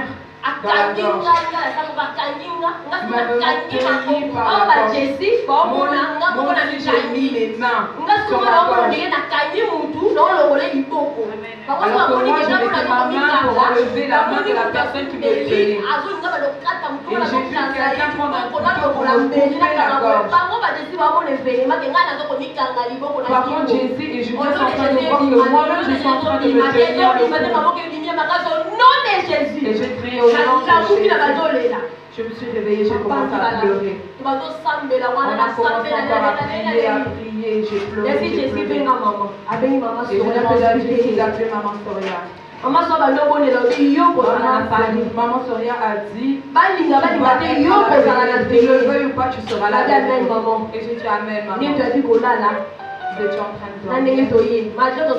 Speaker 1: dans la
Speaker 7: Akanginga
Speaker 1: gorge.
Speaker 7: nga sa ko akanginga. Nga
Speaker 1: Il
Speaker 7: so
Speaker 1: m'avait
Speaker 7: akanginga ko.
Speaker 1: tenu par
Speaker 7: Oh
Speaker 1: la
Speaker 7: ba
Speaker 1: gorge.
Speaker 7: Jesi ko mona nga
Speaker 1: Moi
Speaker 7: mona
Speaker 1: aussi, j'ai mis
Speaker 7: mikangi.
Speaker 1: mes mains
Speaker 7: Nga so
Speaker 1: sur
Speaker 7: mona
Speaker 1: ma
Speaker 7: mona
Speaker 1: gorge.
Speaker 7: ndenge na kanyi mutu na olongole liboko. Bako
Speaker 1: Alors que moi, je mettais ma main pour enlever la main de la personne qui me tenait.
Speaker 7: Azo nga ba lokata mutu
Speaker 1: Et
Speaker 7: na
Speaker 1: j'ai vu quelqu'un prendre un couteau pour me couper la gorge.
Speaker 7: Bango ba Jesi ba mona vele ma kenga na zo ko mikanga liboko na.
Speaker 1: Par contre, Jessie et Julien sont en train de voir que moi-même, je suis en train de me tenir le cou. Et j'ai crié au nom de Jésus. Je me suis réveillée, j'ai commencé à pleurer. On a commencé encore à prier, j'ai pleuré, j'ai pleuré. Et j'ai demandé à Jessie d'appeler Maman Soria. Maman Soria a dit, tu le veuilles ou pas, tu seras là. Et j'ai dit Amen, maman. Vous étiez en train de dormir.
Speaker 7: Alléluia.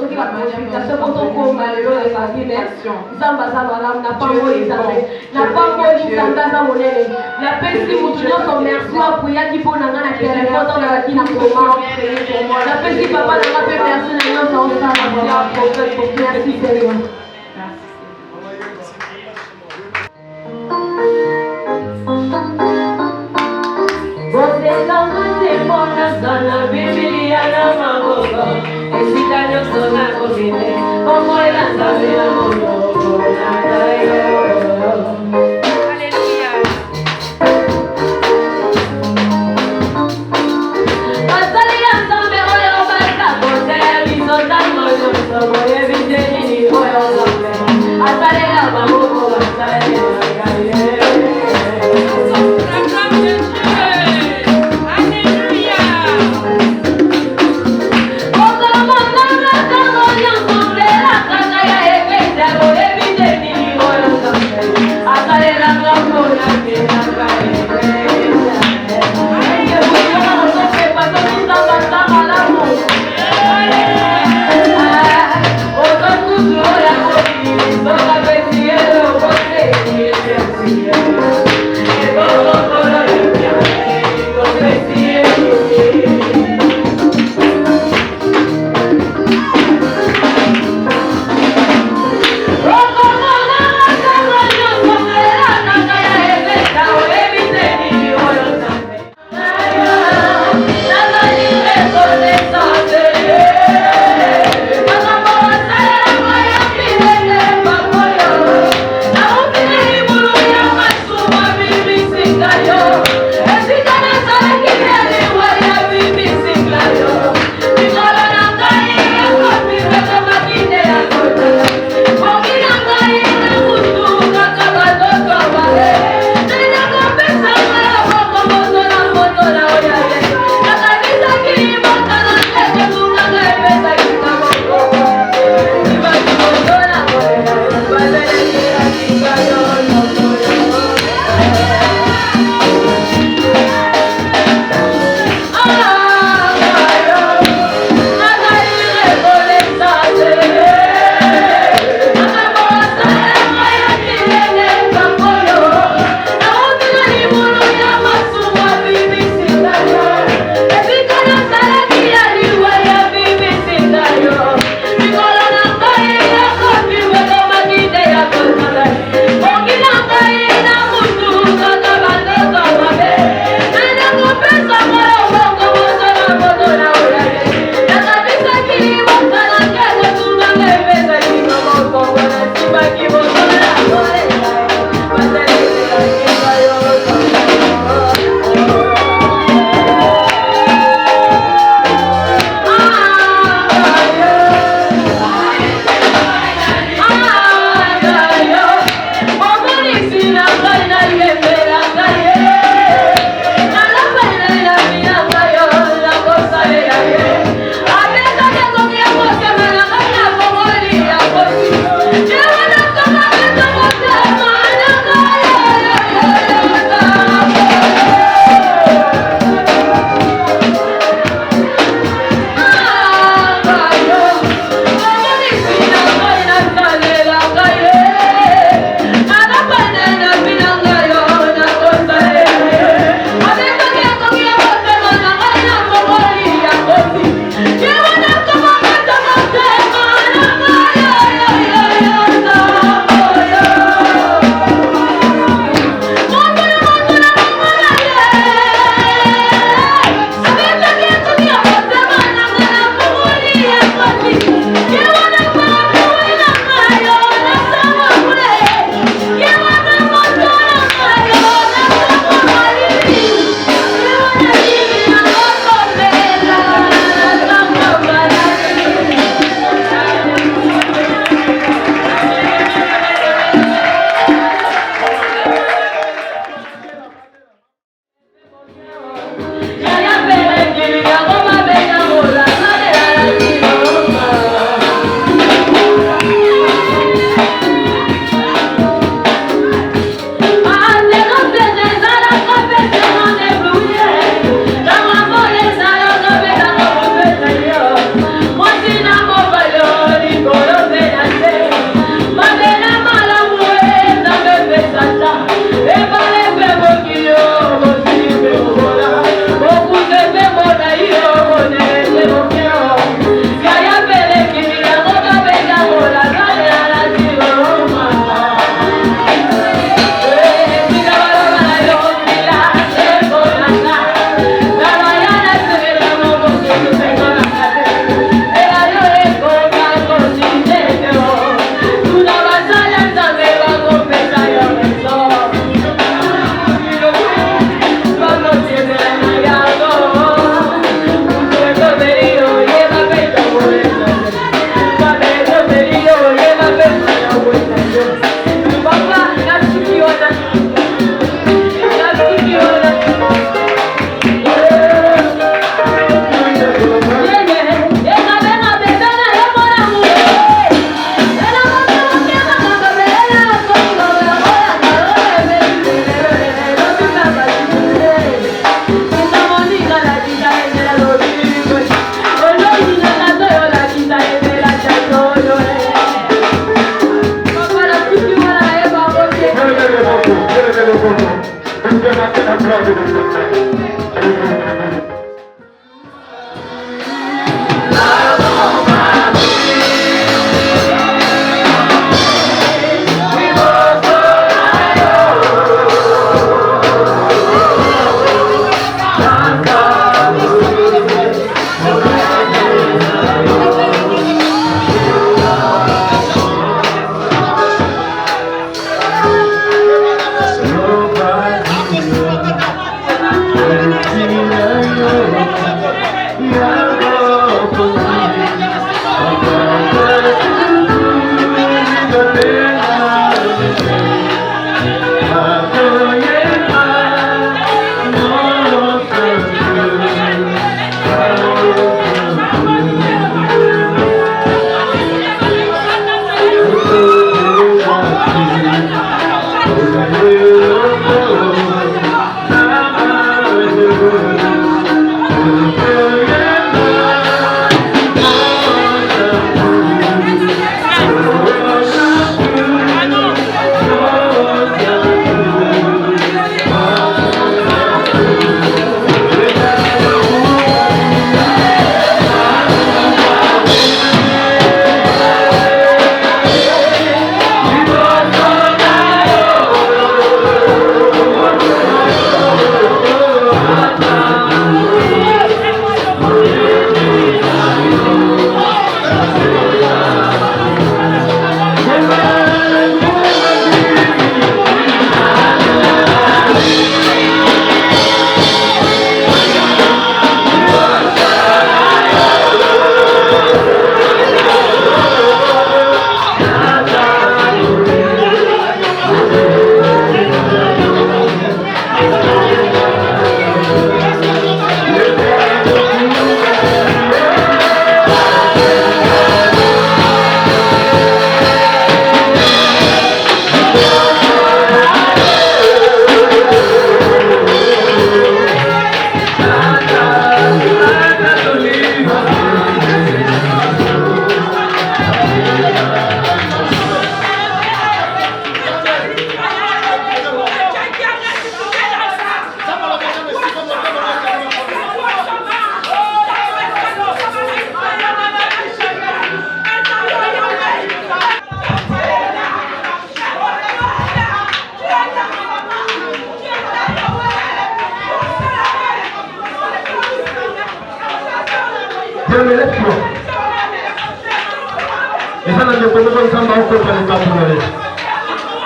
Speaker 1: Isana ndio kwa nzamba huko kwa nikamule.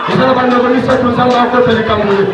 Speaker 1: Isana bando kwa nisa nzamba huko kwa nikamule.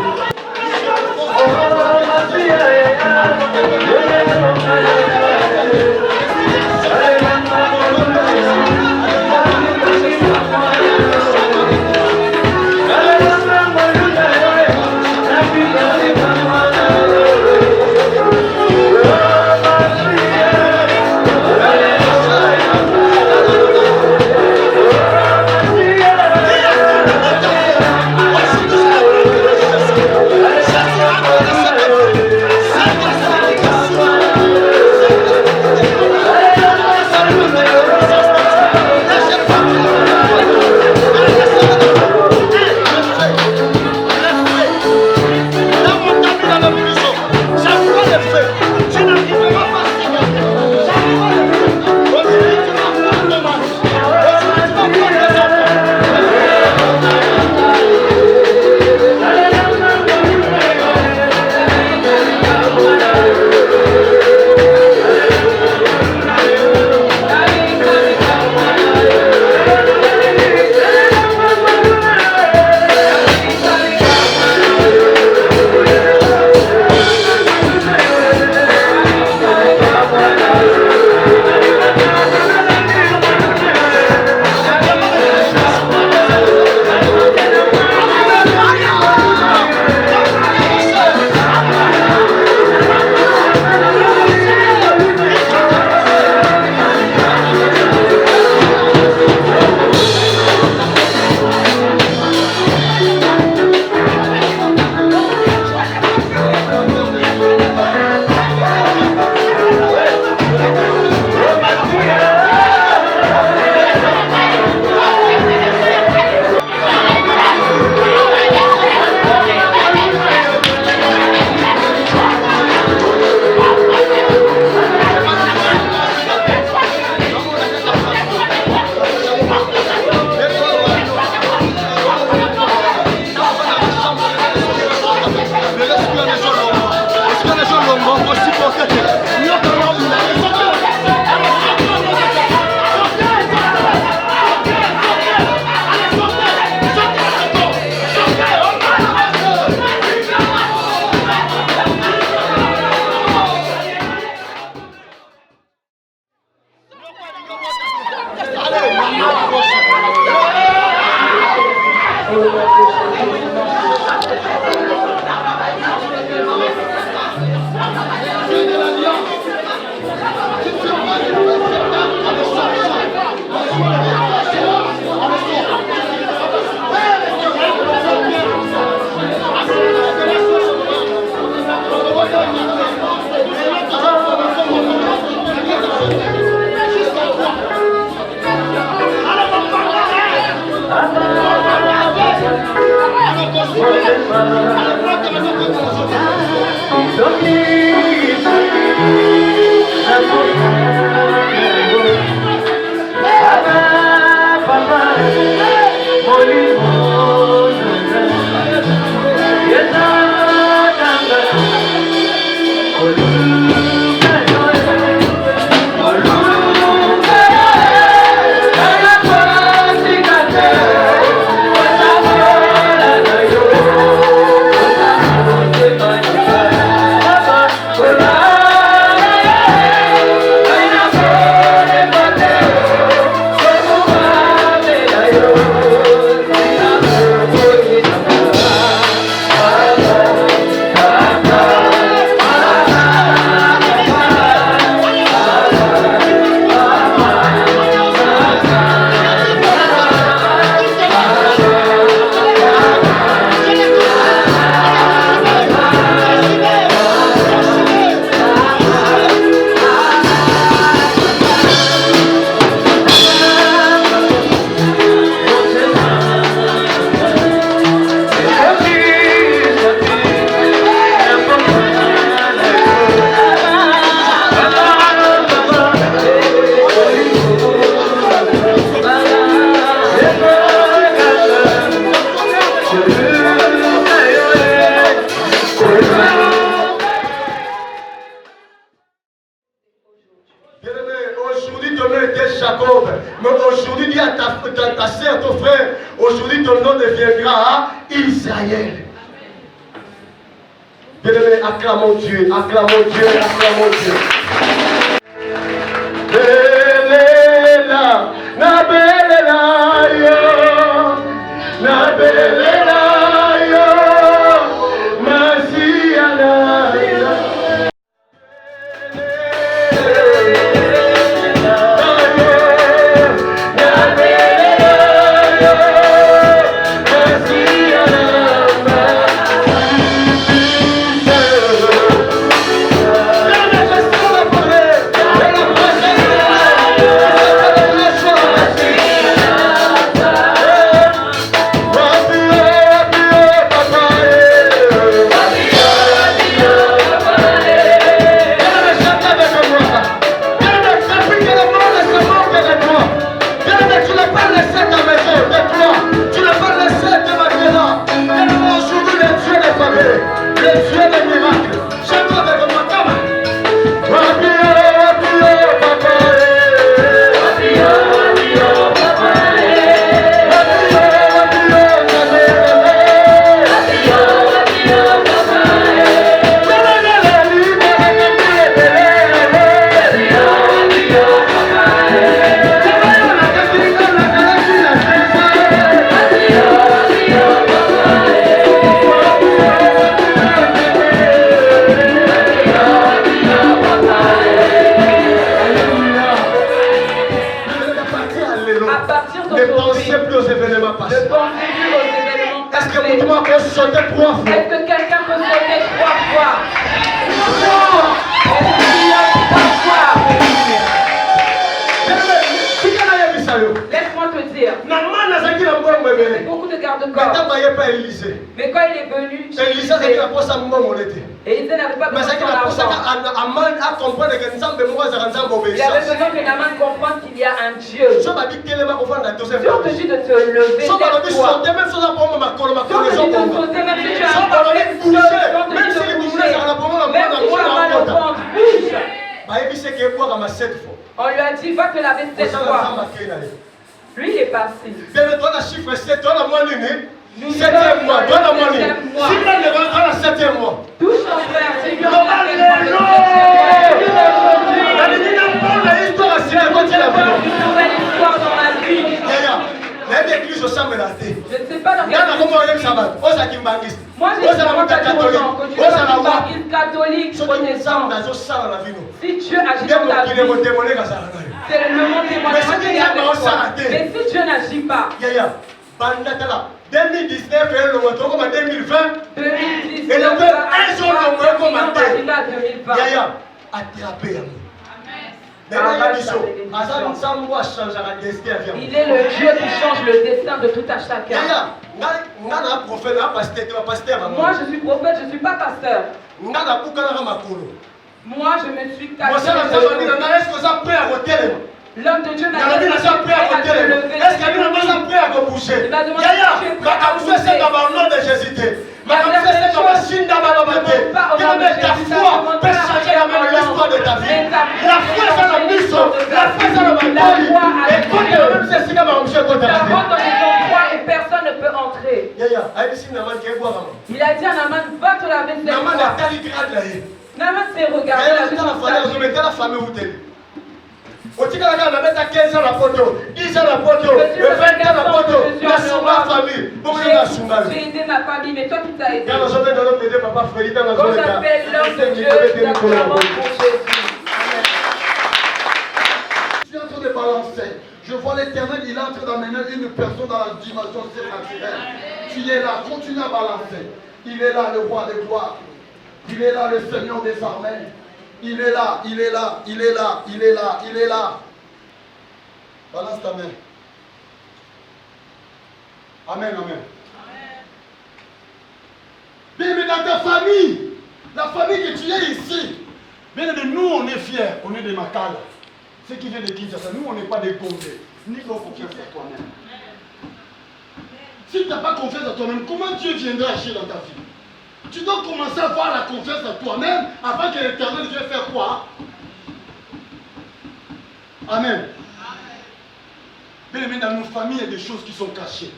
Speaker 6: Jacob. Mais aujourd'hui, dis à ta soeur, ton frère, aujourd'hui ton nom deviendra Israël. Bien-aimé, acclamons Dieu, acclamons Dieu, acclamons Dieu. Belela, na belela yo, na belela yo, masiana yo.
Speaker 7: Est-ce que quelqu'un peut sauter 3 fois? Est-ce qu'il y a 3 fois? Laisse-moi te dire. Beaucoup de garde-corps. Mais quand il est venu, et Élisée n'avait pas besoin de son argent. Il avait besoin que Naaman comprenne qu'il y a un Dieu. Si on te dit de te lever, lève-toi. Si on te dit de sauter, même si tu as un problème, même si tu as mal au ventre, bouge. On lui a dit, va te laver 7 fois. Lui, il est passé. Nous sommes au 7e mois. Touche ton frère, c'est lui en train de faire une nouvelle histoire dans ma vie. Je ne sais pas dans quelle église. Moi, j'ai vraiment pas dit aux gens que tu es dans une église catholique, protestante. Si Dieu agit dans ta vie, c'est le moment témoignage qui est avec toi. Mais si Dieu n'agit pas,
Speaker 6: 2019 et le retour comme 2020.
Speaker 7: 2019
Speaker 6: et le un jour comme
Speaker 7: 2020.
Speaker 6: Yaya, attrapé.
Speaker 7: Il est le Dieu qui change le destin de tout à chacun. Moi je suis prophète, je ne suis pas pasteur. Moi je me suis caché. L'homme de Dieu m'a dit à se lever.
Speaker 6: Est-ce qu'il y a un prêt à bouger?
Speaker 7: Il m'a demandé si tu es prêt à bouger.
Speaker 6: Au nom de Jésus. La foi peut changer l'histoire de ta vie. La foi est dans la mission. La foi est dans la bataille. Et quand tu es même ceci comme un monsieur côté.
Speaker 7: Ça rentre dans les endroits et personne ne peut entrer. Il a dit à Naaman, va te laver cette fois. Naaman s'est regardé la famille.
Speaker 6: Otikala na beta 15 ans la photo, 10 ans la photo, 20 ans la photo, la sunga famille.
Speaker 7: J'ai aidé ma famille, mais toi qui t'as aidé.
Speaker 6: Quand j'appelle papa Freddy dans la
Speaker 7: quand j'appelle l'homme de Dieu, d'acclamons pour Jésus.
Speaker 8: Je suis en train de balancer. Je vois l'Éternel, il entre dans maintenant une personne dans la dimension surnaturelle. Tu es là, continue à balancer. Il est là, le roi des gloires. Il est là, le Seigneur des armées. Il est là, il est là, il est là, il est là, il est là. Balance ta main. Amen, amen. Bien, mais dans ta famille, la famille que tu es ici, bien, nous on est fiers, on est des Makala. Ceux qui viennent de Kinshasa, nous on n'est pas des Congolais. Ni qu'on confiance à toi-même. Si tu n'as pas confiance à toi-même, comment Dieu viendra agir dans ta vie? Tu dois commencer à avoir la confiance en toi-même afin que l'Éternel vienne faire quoi? Amen. Bien-aimé, dans nos familles, il y a des choses qui sont cachées.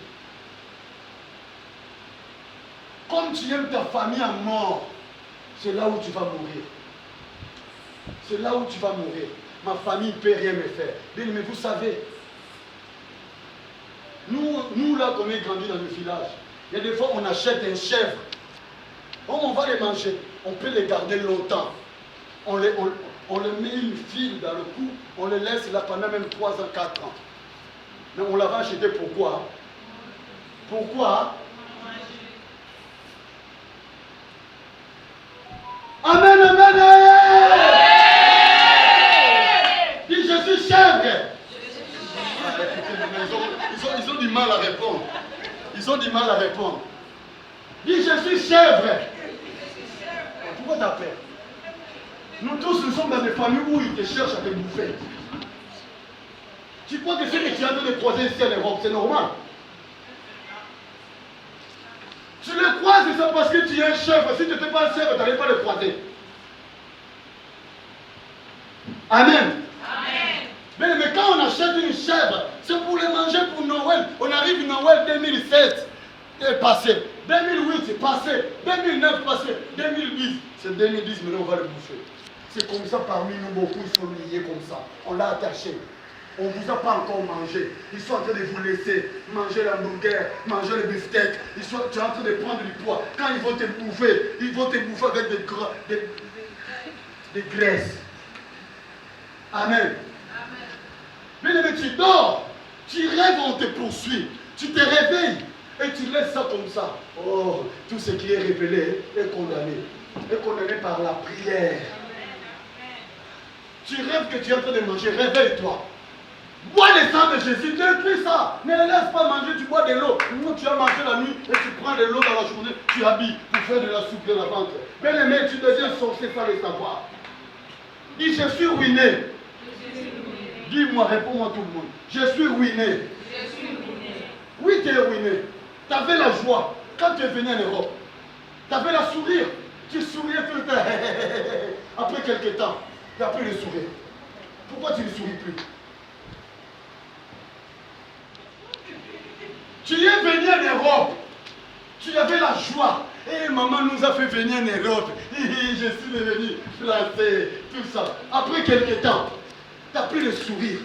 Speaker 8: Comme tu aimes ta famille à mort, c'est là où tu vas mourir. C'est là où tu vas mourir. Ma famille ne peut rien me faire. Bien-aimé, vous savez, nous là, comme on est grandi dans le village, il y a des fois, on achète un chèvre. On va les manger. On peut les garder longtemps. On les met une file dans le cou. On les laisse là pendant même 3 ans, 4 ans. Mais on l'avait acheté pourquoi? Pourquoi? Amen, amen, dis je suis chèvre. Ils ont du mal à répondre. Ils ont du mal à répondre. Dis je suis chèvre. Pourquoi t'as peur? Nous tous, nous sommes dans des familles où ils te cherchent à te bouffer. Tu crois que ce que tu as de croiser ici en Europe, c'est normal? Tu le croises, c'est parce que tu es un chèvre. Si tu n'étais pas un chèvre, tu n'allais pas le croiser. Amen. Amen. Mais quand on achète une chèvre, c'est pour les manger pour Noël. On arrive Noël 2007, c'est passé. 2008, c'est passé. 2009, passé. 2010, c'est 2010, maintenant on va le bouffer. C'est comme ça parmi nous, beaucoup ils sont liés comme ça. On l'a attaché. On ne vous a pas encore mangé. Ils sont en train de vous laisser manger l'hamburger, manger le beefsteak. Tu es en train de prendre du poids. Quand ils vont te bouffer avec des graisses. Amen. Mais tu dors, tu rêves, on te poursuit. Tu te réveilles et tu laisses ça comme ça. Oh, tout ce qui est révélé est condamné. Est condamné par la prière. Tu rêves que tu es en train de manger, réveille-toi. Bois le sang de Jésus, détruis ça. Ne laisse pas manger, tu bois de l'eau. Tu as mangé la nuit et tu prends de l'eau dans la journée, tu habilles pour faire de la soupe de la ventre. Bien-aimé, tu deviens sorcier sans le savoir. Dis, je suis ruiné. Dis-moi, réponds-moi tout le monde. Je suis ruiné. Oui, tu es ruiné. Tu avais la joie quand tu es venu en Europe. Tu avais la sourire. Tu souriais tout le temps. Après quelques temps, tu n'as plus le sourire. Pourquoi tu ne souris plus? Tu es venu en Europe. Tu avais la joie. Et maman nous a fait venir en Europe. Je suis devenu placé, tout ça. Après quelques temps, tu n'as plus le sourire.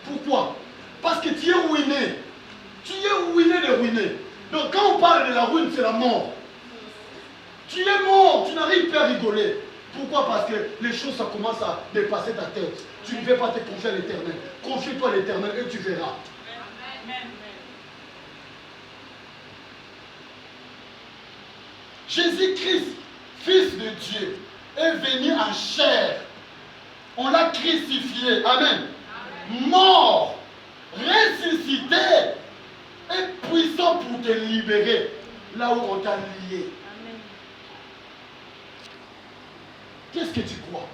Speaker 8: Pourquoi? Parce que tu es ruiné. Tu es ruiné de ruiner. Donc quand on parle de la ruine, c'est la mort. Tu es mort, tu n'arrives plus à rigoler. Pourquoi? Parce que les choses, ça commence à dépasser ta tête. Tu ne veux pas te confier à l'Éternel. Confie-toi à l'Éternel et tu verras. Jésus-Christ, Fils de Dieu, est venu en chair. On l'a crucifié. Amen. Mort, ressuscité et puissant pour te libérer là où on t'a lié. Qu'est-ce que tu crois?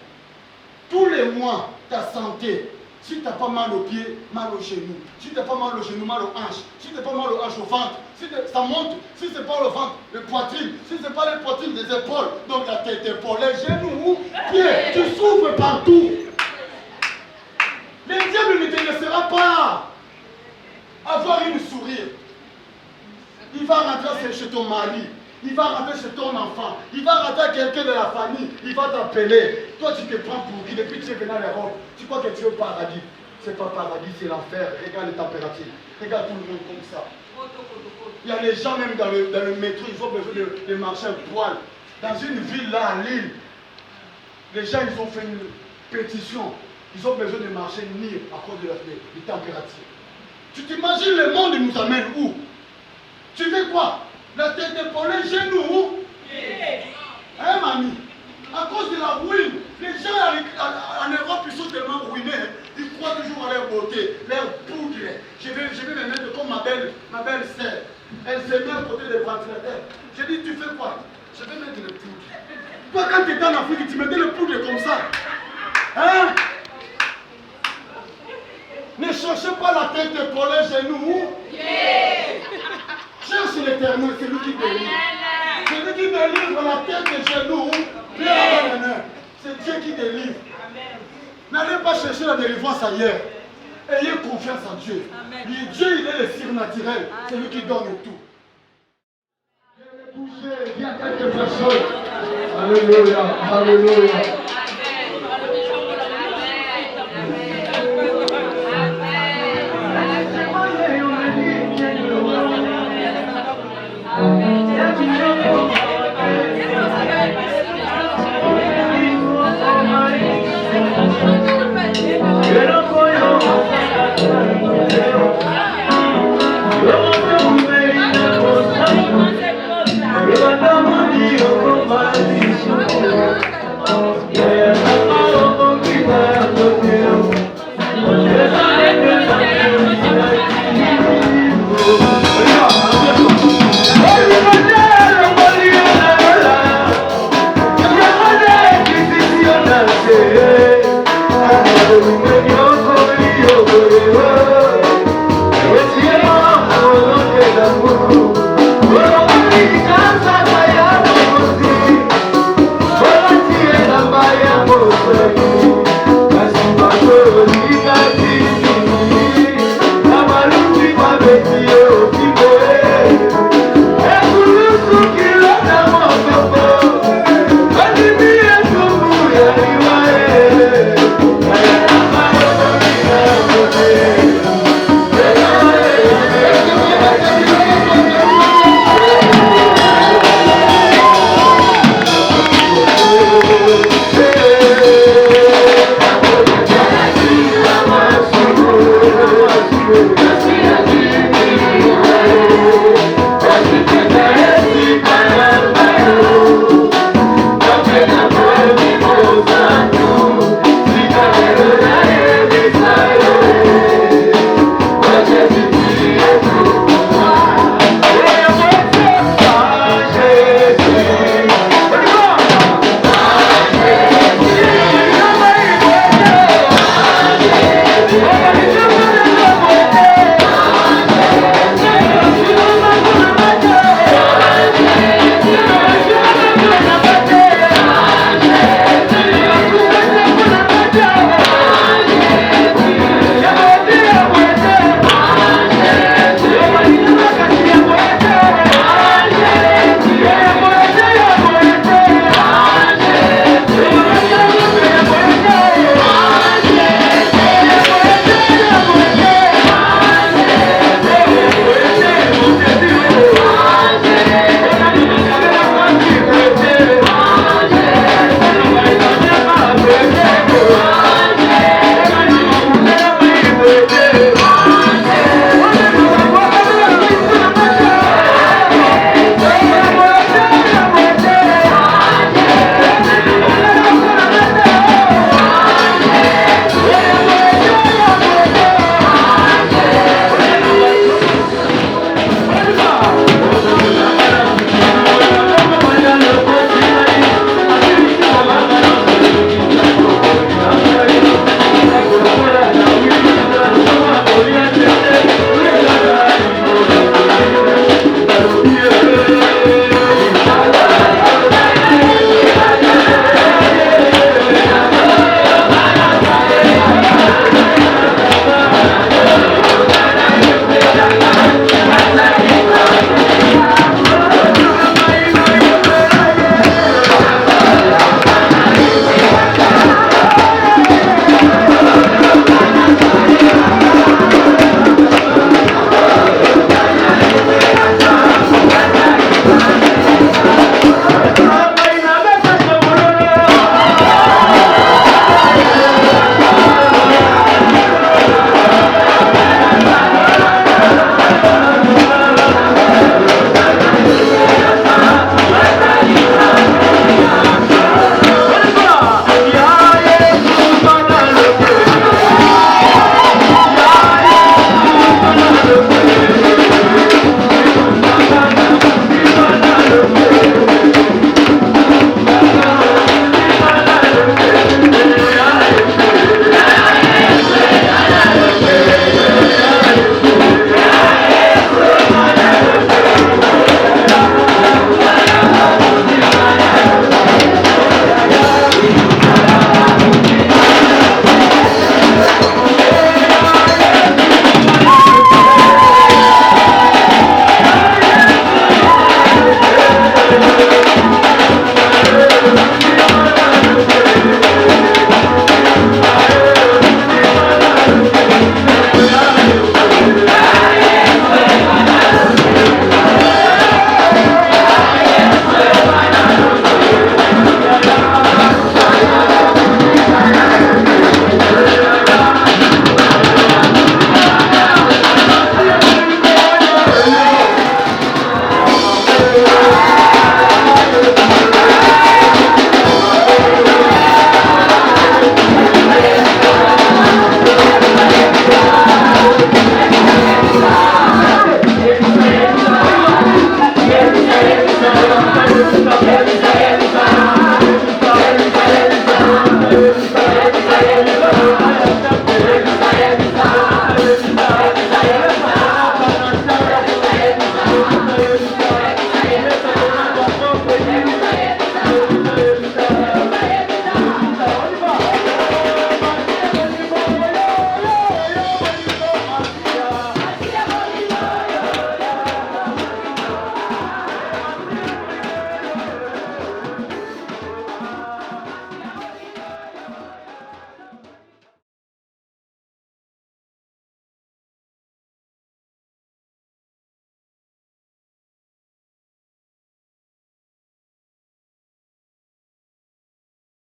Speaker 8: Tous les mois, ta santé, si tu n'as pas mal aux pieds, mal aux genoux. Si tu n'as pas mal aux genoux, mal aux hanches. Si tu n'as pas mal aux hanches, au ventre. Si ça monte, si ce n'est pas le ventre, le poitrine. Si ce n'est pas le poitrine, des épaules. Donc la tête, épaules, les genoux, pieds. Tu souffres partout. Le diable ne te laissera pas avoir une sourire. Il va rentrer chez ton mari. Il va rentrer chez ton enfant. Il va rentrer quelqu'un de la famille. Il va t'appeler. Toi, tu te prends pour qui? Depuis que tu es venu à l'Europe, tu crois que tu es au paradis. Ce n'est pas paradis, c'est l'enfer. Regarde les températures. Regarde tout le monde comme ça. Il y a des gens même dans le métro, ils ont besoin de marcher un poil. Dans une ville là, à Lille, les gens, ils ont fait une pétition. Ils ont besoin de marcher nu à cause de des températures. Tu t'imagines le monde nous amène où? Tu veux quoi? La tête épaulée, genoux. Hein, mamie? À cause de la ruine, les gens en Europe, ils sont tellement ruinés. Ils croient toujours à leur beauté, leur poudre. Je vais me mettre comme ma belle sœur. Elle se met à côté des ventilateurs. Je dis, tu fais quoi? Je vais mettre le poudre. Toi, quand tu étais en Afrique, tu mettais le poudre comme ça. Hein? Ne cherchez pas la tête épaulée, genoux. Cherche l'Éternel, c'est lui qui délivre. C'est lui qui délivre la tête et genoux. C'est Dieu qui délivre. N'allez pas chercher la délivrance ailleurs. Ayez confiance. confiance en Dieu. Dieu, il est le surnaturel. C'est lui qui donne tout. Il y a quelques personnes. Alléluia. Alléluia.
Speaker 1: Oh,